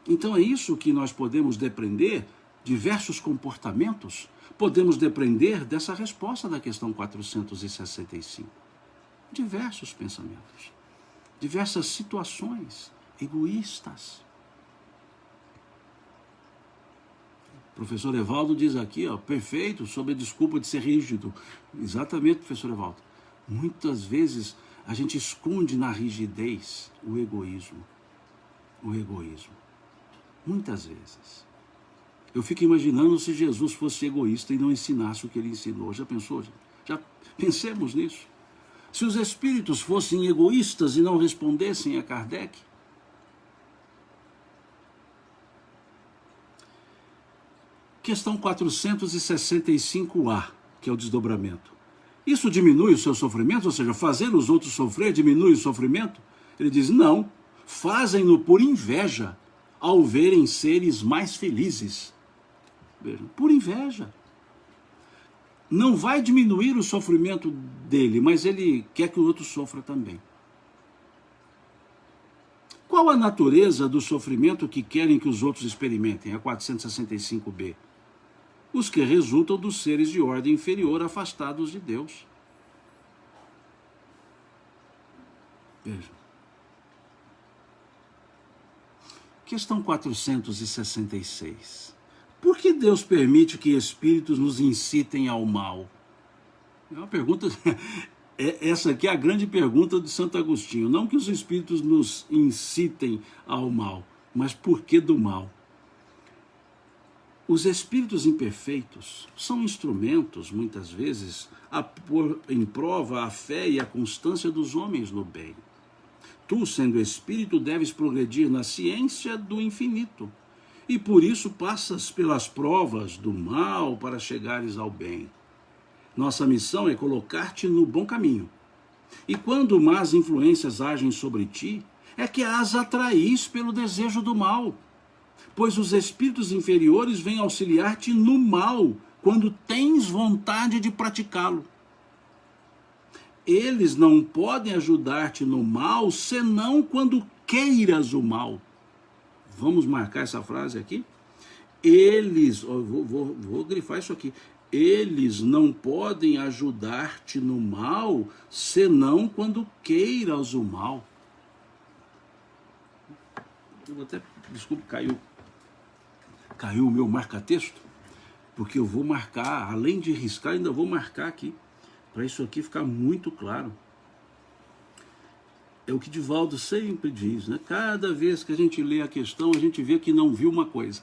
Speaker 1: Então é isso que nós podemos depreender, diversos comportamentos, podemos depreender dessa resposta da questão 465. Diversos pensamentos, diversas situações egoístas. O professor Evaldo diz aqui, perfeito, sob a desculpa de ser rígido. Exatamente, professor Evaldo. Muitas vezes a gente esconde na rigidez o egoísmo. O egoísmo. Muitas vezes. Eu fico imaginando se Jesus fosse egoísta e não ensinasse o que ele ensinou. Já pensou? Já pensemos nisso. Se os espíritos fossem egoístas e não respondessem a Kardec. Questão 465A, que é o desdobramento. Isso diminui o seu sofrimento? Ou seja, fazer os outros sofrer diminui o sofrimento? Ele diz, não, fazem-no por inveja, ao verem seres mais felizes. Vejam, por inveja. Não vai diminuir o sofrimento dele, mas ele quer que o outro sofra também. Qual a natureza do sofrimento que querem que os outros experimentem? A 465B. Os que resultam dos seres de ordem inferior afastados de Deus. Vejam. Questão 466. Por que Deus permite que espíritos nos incitem ao mal? É uma pergunta... Essa aqui é a grande pergunta de Santo Agostinho. Não que os espíritos nos incitem ao mal, mas por que do mal? Os espíritos imperfeitos são instrumentos, muitas vezes, a pôr em prova a fé e a constância dos homens no bem. Tu, sendo espírito, deves progredir na ciência do infinito, e por isso passas pelas provas do mal para chegares ao bem. Nossa missão é colocar-te no bom caminho. E quando más influências agem sobre ti, é que as atraís pelo desejo do mal. Pois os espíritos inferiores vêm auxiliar-te no mal, quando tens vontade de praticá-lo. Eles não podem ajudar-te no mal, senão quando queiras o mal. Vamos marcar essa frase aqui? Eles, vou grifar isso aqui. Eles não podem ajudar-te no mal, senão quando queiras o mal. Eu vou até, desculpe, caiu o meu marca-texto, porque eu vou marcar, além de riscar, ainda vou marcar aqui, para isso aqui ficar muito claro. É o que Divaldo sempre diz, né? Cada vez que a gente lê a questão, a gente vê que não viu uma coisa.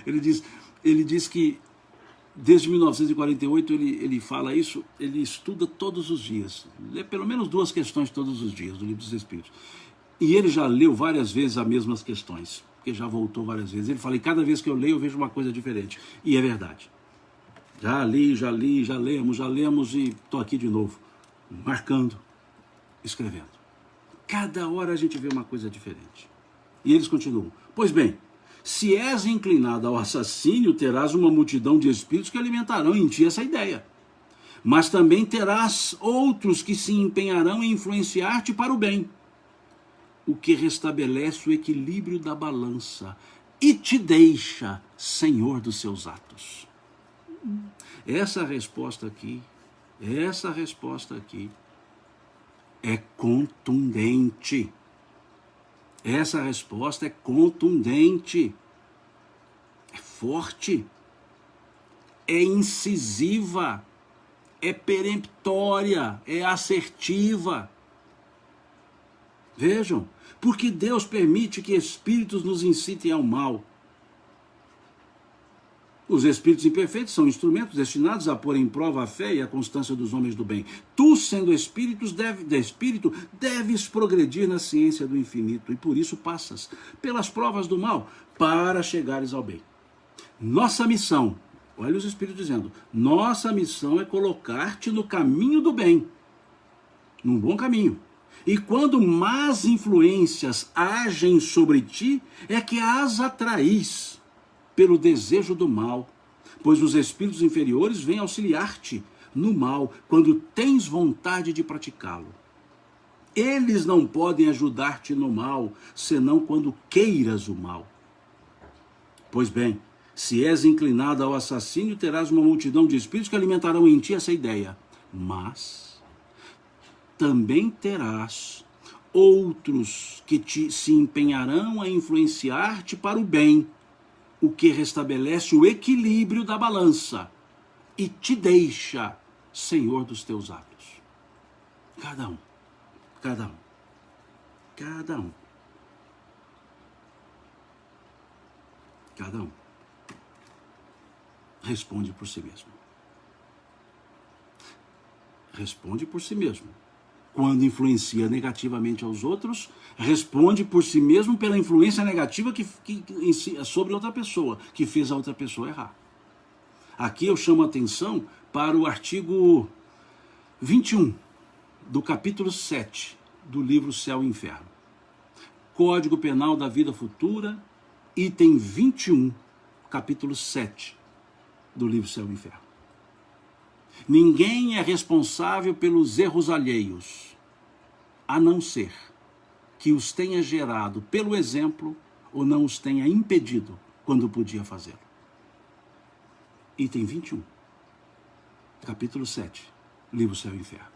Speaker 1: Ele diz que desde 1948 ele fala isso, ele estuda todos os dias, lê pelo menos 2 questões todos os dias do Livro dos Espíritos. E ele já leu várias vezes as mesmas questões, porque já voltou várias vezes. Ele fala, e cada vez que eu leio eu vejo uma coisa diferente. E é verdade. Já lemos e estou aqui de novo, marcando, escrevendo. Cada hora a gente vê uma coisa diferente. E eles continuam, pois bem, se és inclinado ao assassínio, terás uma multidão de espíritos que alimentarão em ti essa ideia. Mas também terás outros que se empenharão em influenciar-te para o bem, o que restabelece o equilíbrio da balança e te deixa senhor dos seus atos. Essa resposta aqui é contundente. Essa resposta é contundente, é forte, é incisiva, é peremptória, é assertiva. Vejam, porque Deus permite que espíritos nos incitem ao mal. Os espíritos imperfeitos são instrumentos destinados a pôr em prova a fé e a constância dos homens do bem. Tu, sendo espírito, deves progredir na ciência do infinito, e por isso passas pelas provas do mal para chegares ao bem. Nossa missão, olha os espíritos dizendo, nossa missão é colocar-te no caminho do bem, num bom caminho. E quando más influências agem sobre ti, é que as atraís pelo desejo do mal, pois os espíritos inferiores vêm auxiliar-te no mal, quando tens vontade de praticá-lo. Eles não podem ajudar-te no mal, senão quando queiras o mal. Pois bem, se és inclinado ao assassínio, terás uma multidão de espíritos que alimentarão em ti essa ideia. Mas também terás outros que se empenharão a influenciar-te para o bem, o que restabelece o equilíbrio da balança e te deixa senhor dos teus atos. Cada um. Cada um. Cada um. Cada um. Responde por si mesmo. Responde por si mesmo. Quando influencia negativamente aos outros, responde por si mesmo pela influência negativa sobre outra pessoa, que fez a outra pessoa errar. Aqui eu chamo a atenção para o artigo 21 do capítulo 7 do livro Céu e Inferno. Código Penal da Vida Futura, item 21, capítulo 7 do livro Céu e Inferno. Ninguém é responsável pelos erros alheios, a não ser que os tenha gerado pelo exemplo ou não os tenha impedido quando podia fazê-lo. Item 21, capítulo 7, livro Céu e Inferno.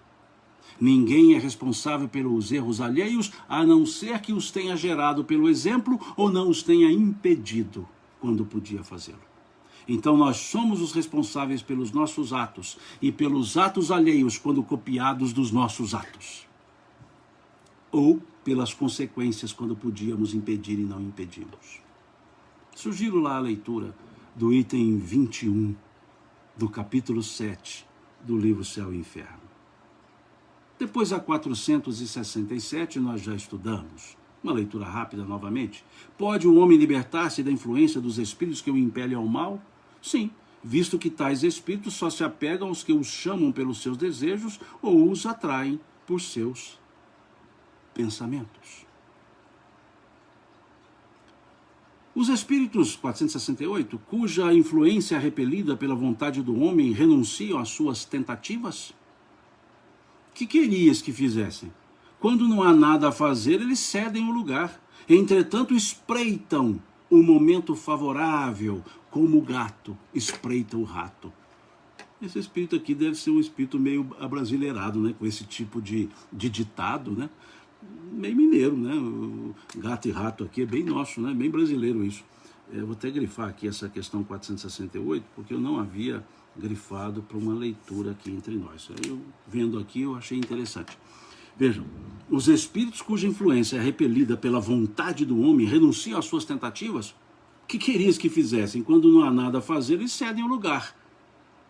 Speaker 1: Ninguém é responsável pelos erros alheios, a não ser que os tenha gerado pelo exemplo ou não os tenha impedido quando podia fazê-lo. Então nós somos os responsáveis pelos nossos atos e pelos atos alheios quando copiados dos nossos atos. Ou pelas consequências quando podíamos impedir e não impedimos. Sugiro lá a leitura do item 21 do capítulo 7 do livro Céu e Inferno. Depois a 467 nós já estudamos. Uma leitura rápida novamente. Pode o homem libertar-se da influência dos espíritos que o impelem ao mal? Sim, visto que tais espíritos só se apegam aos que os chamam pelos seus desejos ou os atraem por seus pensamentos. Os espíritos, 468, cuja influência é repelida pela vontade do homem, renunciam às suas tentativas? Que querias que fizessem? Quando não há nada a fazer, eles cedem o lugar. Entretanto, espreitam o momento favorável, como o gato espreita o rato. Esse espírito aqui deve ser um espírito meio abrasileirado, né? Com esse tipo de ditado, né? Meio mineiro, né? O gato e rato aqui é bem nosso, né? Bem brasileiro isso. Eu vou até grifar aqui essa questão 468, porque eu não havia grifado para uma leitura aqui entre nós. Eu, vendo aqui, eu achei interessante. Vejam, os espíritos cuja influência é repelida pela vontade do homem renunciam às suas tentativas? Que querias que fizessem? Quando não há nada a fazer, eles cedem o lugar.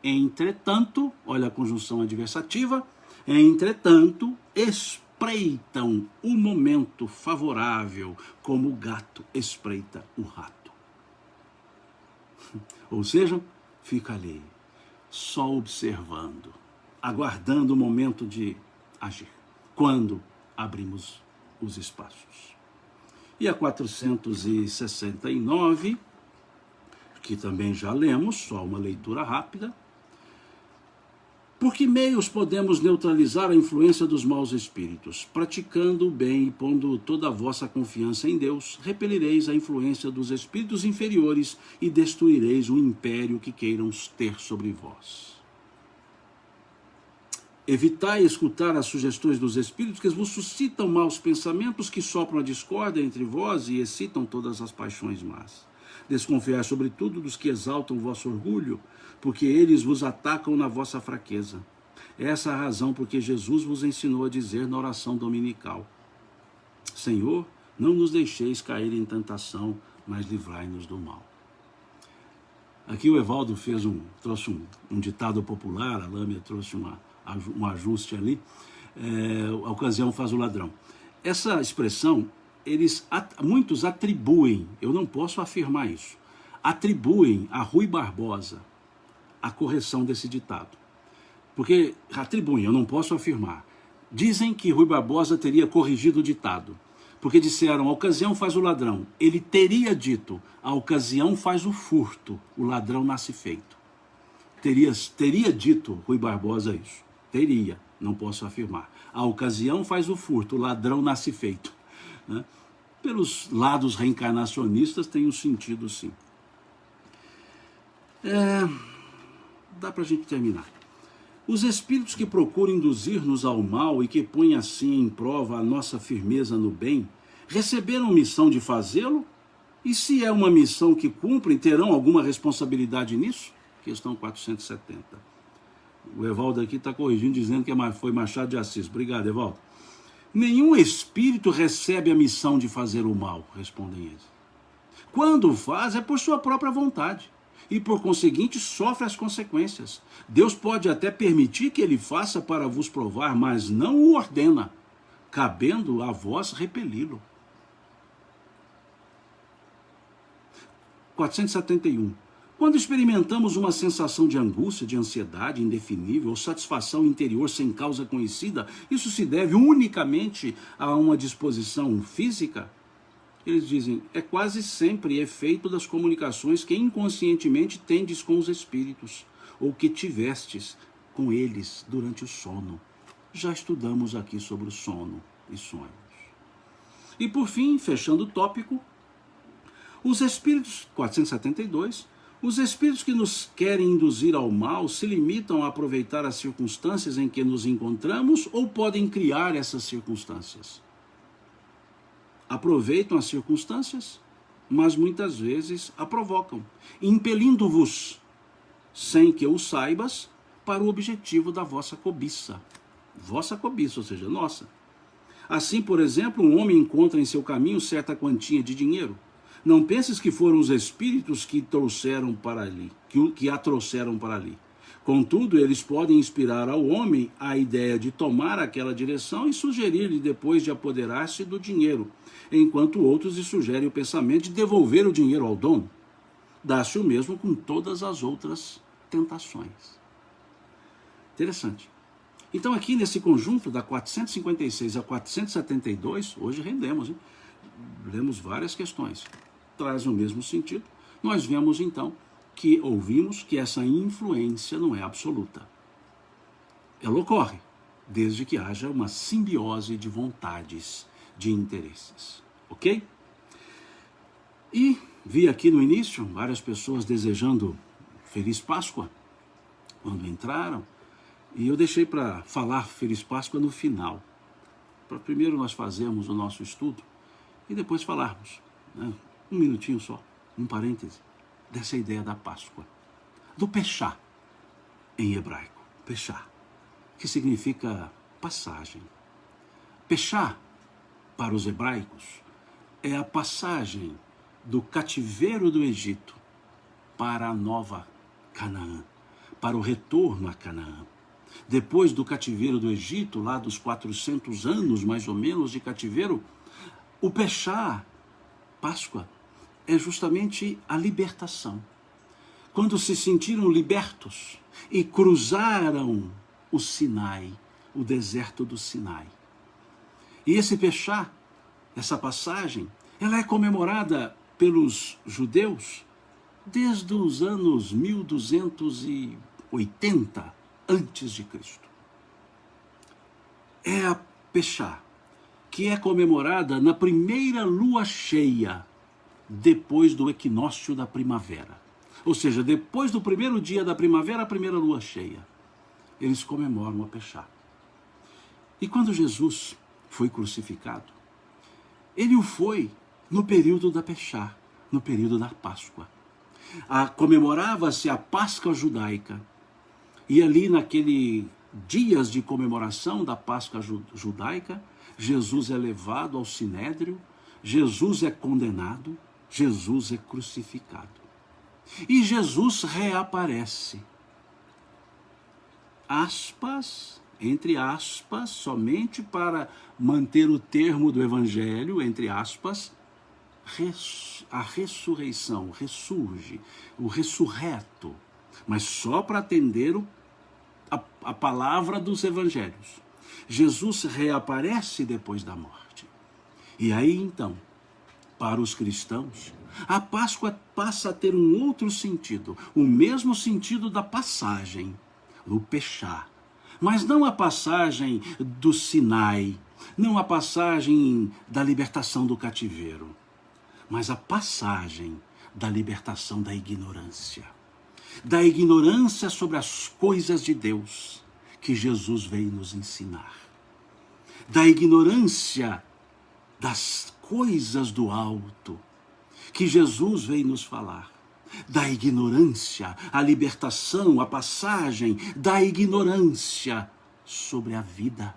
Speaker 1: Entretanto, olha a conjunção adversativa, entretanto, espreitam o momento favorável, como o gato espreita o rato. Ou seja, fica ali, só observando, aguardando o momento de agir, quando abrimos os espaços. E a 469, que também já lemos, só uma leitura rápida. Por que meios podemos neutralizar a influência dos maus espíritos? Praticando o bem e pondo toda a vossa confiança em Deus, repelireis a influência dos espíritos inferiores e destruireis o império que queiram ter sobre vós. Evitai escutar as sugestões dos espíritos que vos suscitam maus pensamentos, que sopram a discórdia entre vós e excitam todas as paixões más. Desconfiai sobretudo dos que exaltam o vosso orgulho, porque eles vos atacam na vossa fraqueza. Essa é a razão porque Jesus vos ensinou a dizer na oração dominical: Senhor, não nos deixeis cair em tentação, mas livrai-nos do mal. Aqui o Evaldo trouxe um ditado popular, a Lâmia trouxe um ajuste ali, a ocasião faz o ladrão. Essa expressão, muitos atribuem, eu não posso afirmar isso, atribuem a Rui Barbosa a correção desse ditado. Porque atribuem, eu não posso afirmar. Dizem que Rui Barbosa teria corrigido o ditado, porque disseram, a ocasião faz o ladrão. Ele teria dito, a ocasião faz o furto, o ladrão nasce feito. Teria dito Rui Barbosa isso. Teria, não posso afirmar. A ocasião faz o furto, o ladrão nasce feito. Né? Pelos lados reencarnacionistas tem um sentido sim. Dá para a gente terminar. Os espíritos que procuram induzir-nos ao mal e que põem assim em prova a nossa firmeza no bem, receberam missão de fazê-lo? E se é uma missão que cumprem, terão alguma responsabilidade nisso? Questão 470. O Evaldo aqui está corrigindo, dizendo que foi Machado de Assis. Obrigado, Evaldo. Nenhum espírito recebe a missão de fazer o mal, respondem eles. Quando faz, é por sua própria vontade. E por conseguinte, sofre as consequências. Deus pode até permitir que ele faça para vos provar, mas não o ordena, cabendo a vós repeli-lo. 471. Quando experimentamos uma sensação de angústia, de ansiedade indefinível ou satisfação interior sem causa conhecida, isso se deve unicamente a uma disposição física? Eles dizem, é quase sempre efeito das comunicações que inconscientemente tendes com os espíritos, ou que tivestes com eles durante o sono. Já estudamos aqui sobre o sono e sonhos. E por fim, fechando o tópico, os espíritos, 472, os espíritos que nos querem induzir ao mal se limitam a aproveitar as circunstâncias em que nos encontramos ou podem criar essas circunstâncias? Aproveitam as circunstâncias, mas muitas vezes a provocam, impelindo-vos, sem que o saibas, para o objetivo da vossa cobiça. Vossa cobiça, ou seja, nossa. Assim, por exemplo, um homem encontra em seu caminho certa quantia de dinheiro. Não penses que foram os espíritos que trouxeram para ali, que a trouxeram para ali. Contudo, eles podem inspirar ao homem a ideia de tomar aquela direção e sugerir-lhe depois de apoderar-se do dinheiro, enquanto outros lhe sugerem o pensamento de devolver o dinheiro ao dono. Dá-se o mesmo com todas as outras tentações. Interessante. Então aqui nesse conjunto da 456 a 472, hoje rendemos, hein? Lemos várias questões. Traz o mesmo sentido. Nós vemos então ouvimos que essa influência não é absoluta. Ela ocorre desde que haja uma simbiose de vontades, de interesses. Ok? E vi aqui no início várias pessoas desejando Feliz Páscoa quando entraram, e eu deixei para falar Feliz Páscoa no final, para primeiro nós fazermos o nosso estudo e depois falarmos, né? Um minutinho só, um parêntese, dessa ideia da Páscoa, do Peshá, em hebraico, Peshá, que significa passagem. Peshá, para os hebraicos, é a passagem do cativeiro do Egito para a nova Canaã, para o retorno a Canaã. Depois do cativeiro do Egito, lá dos 400 anos mais ou menos de cativeiro, o Peshá, Páscoa, é justamente a libertação. Quando se sentiram libertos e cruzaram o Sinai, o deserto do Sinai. E esse Peshá, essa passagem, ela é comemorada pelos judeus desde os anos 1280 antes de Cristo. É a Peshá, que é comemorada na primeira lua cheia, depois do equinócio da primavera. Ou seja, depois do primeiro dia da primavera, a primeira lua cheia. Eles comemoram a Peshá. E quando Jesus foi crucificado, ele o foi no período da Peshá, no período da Páscoa. Comemorava-se a Páscoa judaica. E ali, naqueles dias de comemoração da Páscoa judaica, Jesus é levado ao Sinédrio, Jesus é condenado, Jesus é crucificado. E Jesus reaparece. Aspas, entre aspas, somente para manter o termo do Evangelho, entre aspas, a ressurreição, ressurge, o ressurreto, mas só para atender a palavra dos Evangelhos. Jesus reaparece depois da morte. E aí então, para os cristãos, a Páscoa passa a ter um outro sentido, o mesmo sentido da passagem, do Peshá, mas não a passagem do Sinai, não a passagem da libertação do cativeiro, mas a passagem da libertação da ignorância sobre as coisas de Deus que Jesus veio nos ensinar, da ignorância das coisas do alto que Jesus veio nos falar. da ignorância, a libertação, a passagem da ignorância sobre a vida.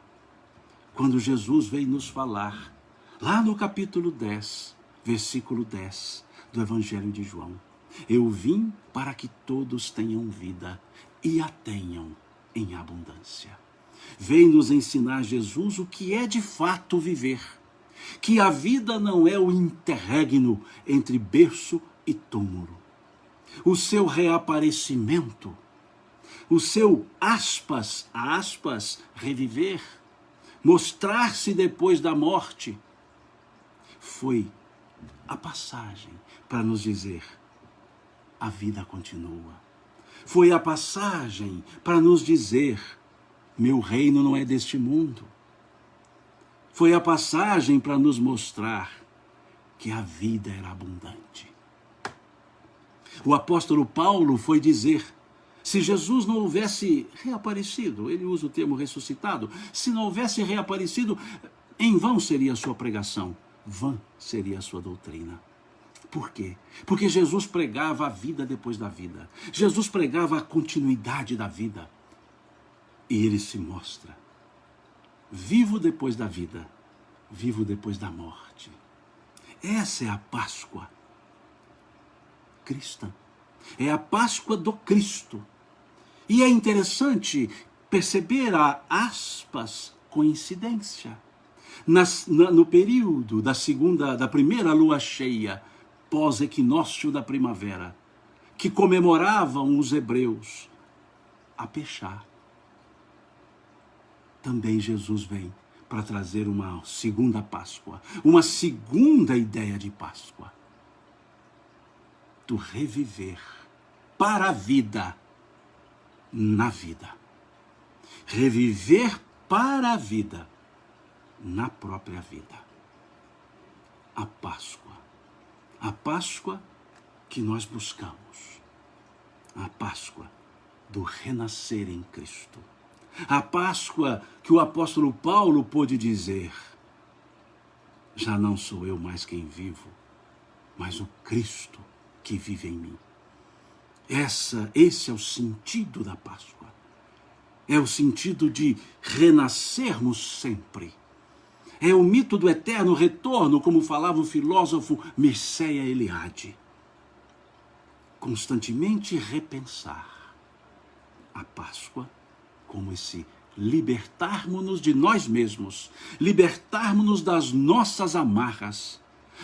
Speaker 1: Quando Jesus veio nos falar, lá no capítulo 10, versículo 10 do Evangelho de João, eu vim para que todos tenham vida e a tenham em abundância. Veio nos ensinar Jesus o que é de fato viver, que a vida não é o interregno entre berço e túmulo. O seu reaparecimento, o seu aspas, reviver, mostrar-se depois da morte, foi a passagem para nos dizer: a vida continua. Foi a passagem para nos dizer: meu reino não é deste mundo. Foi a passagem para nos mostrar que a vida era abundante. O apóstolo Paulo foi dizer: se Jesus não houvesse reaparecido, ele usa o termo ressuscitado, se não houvesse reaparecido, em vão seria a sua pregação, vã seria a sua doutrina. Por quê? Porque Jesus pregava a vida depois da vida. Jesus pregava a continuidade da vida. E ele se mostra vivo depois da vida, vivo depois da morte. Essa é a Páscoa cristã. É a Páscoa do Cristo. E é interessante perceber a coincidência. No período da primeira lua cheia, pós-equinócio da primavera, que comemoravam os hebreus, a Peixá, também Jesus vem para trazer uma segunda Páscoa, uma segunda ideia de Páscoa, do reviver para a vida, na vida. Reviver para a vida, na própria vida. A Páscoa. A Páscoa que nós buscamos. A Páscoa do renascer em Cristo. A Páscoa que o apóstolo Paulo pôde dizer: já não sou eu mais quem vivo, mas o Cristo que vive em mim. Esse é o sentido da Páscoa. É o sentido de renascermos sempre. É o mito do eterno retorno, como falava o filósofo Mircea Eliade. Constantemente repensar a Páscoa como esse libertarmos-nos de nós mesmos, libertarmos-nos das nossas amarras,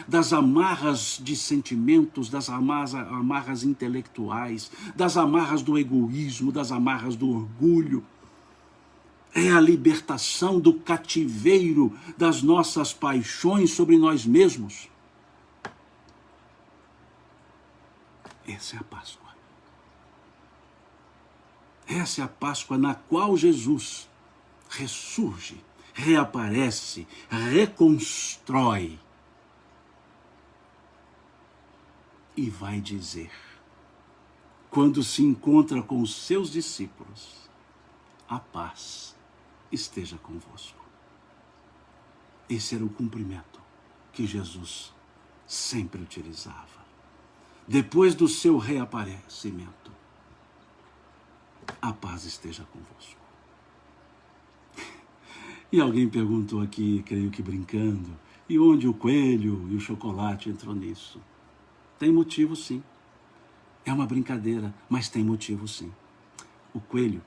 Speaker 1: das amarras de sentimentos, das amarras intelectuais, das amarras do egoísmo, das amarras do orgulho. É a libertação do cativeiro das nossas paixões sobre nós mesmos. Essa é a Páscoa. Essa é a Páscoa na qual Jesus ressurge, reaparece, reconstrói e vai dizer, quando se encontra com os seus discípulos: a paz esteja convosco. Esse era o cumprimento que Jesus sempre utilizava. Depois do seu reaparecimento: a paz esteja convosco. E alguém perguntou aqui, creio que brincando, e onde o coelho e o chocolate entrou nisso? Tem motivo, sim. É uma brincadeira, mas tem motivo, sim. O coelho,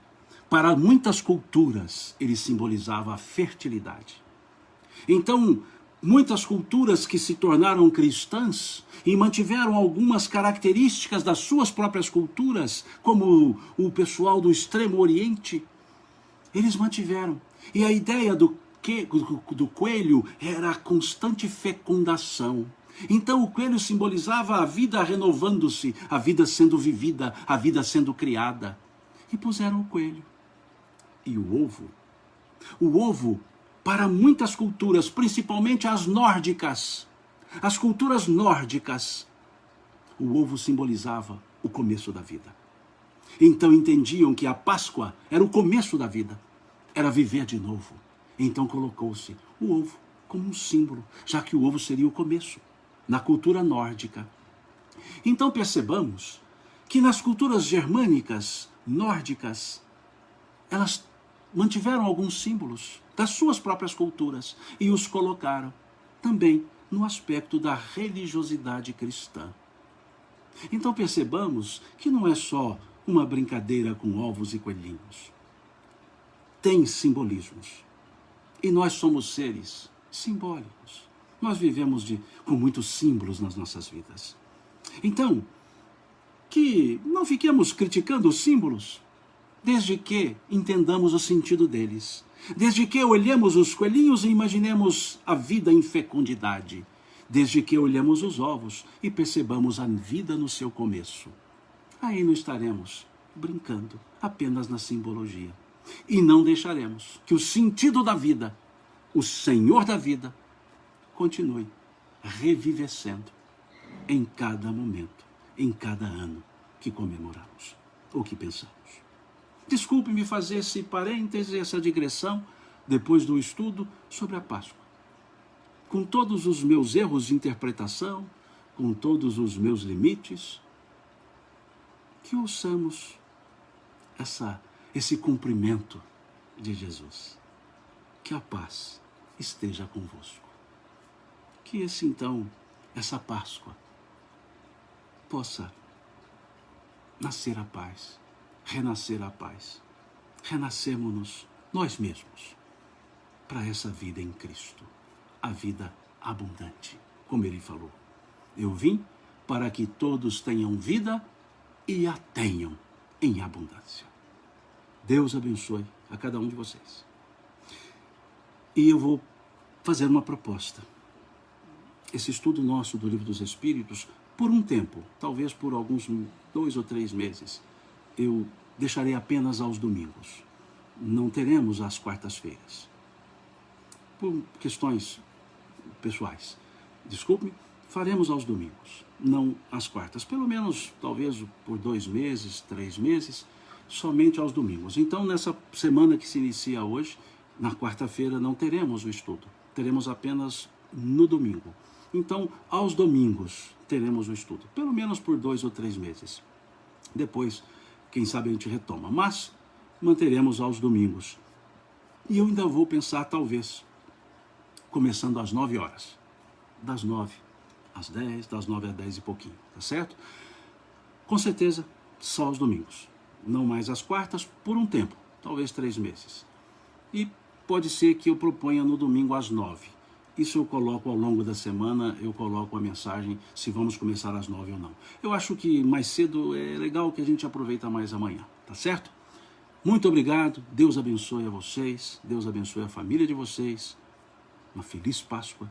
Speaker 1: para muitas culturas, ele simbolizava a fertilidade. Então, muitas culturas que se tornaram cristãs e mantiveram algumas características das suas próprias culturas, como o pessoal do Extremo Oriente, eles mantiveram. E a ideia do coelho era a constante fecundação. Então o coelho simbolizava a vida renovando-se, a vida sendo vivida, a vida sendo criada. E puseram o coelho. E o ovo? O ovo, para muitas culturas, principalmente as nórdicas, as culturas nórdicas, o ovo simbolizava o começo da vida. Então entendiam que a Páscoa era o começo da vida, era viver de novo. Então colocou-se o ovo como um símbolo, já que o ovo seria o começo, na cultura nórdica. Então percebamos que nas culturas germânicas, nórdicas, elas mantiveram alguns símbolos das suas próprias culturas e os colocaram também no aspecto da religiosidade cristã. Então percebamos que não é só uma brincadeira com ovos e coelhinhos. Tem simbolismos. E nós somos seres simbólicos. Nós vivemos com muitos símbolos nas nossas vidas. Então, que não fiquemos criticando os símbolos, desde que entendamos o sentido deles. Desde que olhemos os coelhinhos e imaginemos a vida em fecundidade. Desde que olhemos os ovos e percebamos a vida no seu começo. Aí não estaremos brincando apenas na simbologia. E não deixaremos que o sentido da vida, o Senhor da vida, continue revivescendo em cada momento, em cada ano que comemoramos ou que pensamos. Desculpe-me fazer esse parêntese, essa digressão, depois do estudo sobre a Páscoa. Com todos os meus erros de interpretação, com todos os meus limites, que ouçamos esse cumprimento de Jesus. Que a paz esteja convosco. Que essa Páscoa possa nascer a paz, renascer a paz. Renascemos-nos nós mesmos para essa vida em Cristo, a vida abundante, como ele falou. Eu vim para que todos tenham vida e a tenham em abundância. Deus abençoe a cada um de vocês. E eu vou fazer uma proposta. Esse estudo nosso do Livro dos Espíritos, por um tempo, talvez por alguns 2 ou 3 meses, eu deixarei apenas aos domingos. Não teremos às quartas-feiras. Por questões pessoais. Desculpe-me, faremos aos domingos, não às quartas. Pelo menos, talvez por 2 meses, 3 meses, somente aos domingos. Então, nessa semana que se inicia hoje, na quarta-feira não teremos o estudo. Teremos apenas no domingo. Então, aos domingos teremos o estudo. Pelo menos por 2 ou 3 meses. Depois, quem sabe a gente retoma. Mas manteremos aos domingos. E eu ainda vou pensar, talvez, começando às 9 horas. Das 9 às 10, das 9 às 10 e pouquinho. Tá certo? Com certeza, só aos domingos. Não mais às quartas, por um tempo. Talvez 3 meses. E pode ser que eu proponha no domingo às 9. Isso eu coloco ao longo da semana, eu coloco a mensagem se vamos começar às 9 ou não. Eu acho que mais cedo é legal que a gente aproveita mais amanhã, tá certo? Muito obrigado, Deus abençoe a vocês, Deus abençoe a família de vocês, uma feliz Páscoa,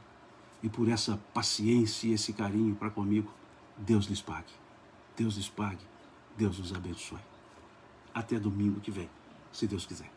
Speaker 1: e por essa paciência e esse carinho para comigo, Deus lhes pague, Deus lhes pague, Deus os abençoe. Até domingo que vem, se Deus quiser.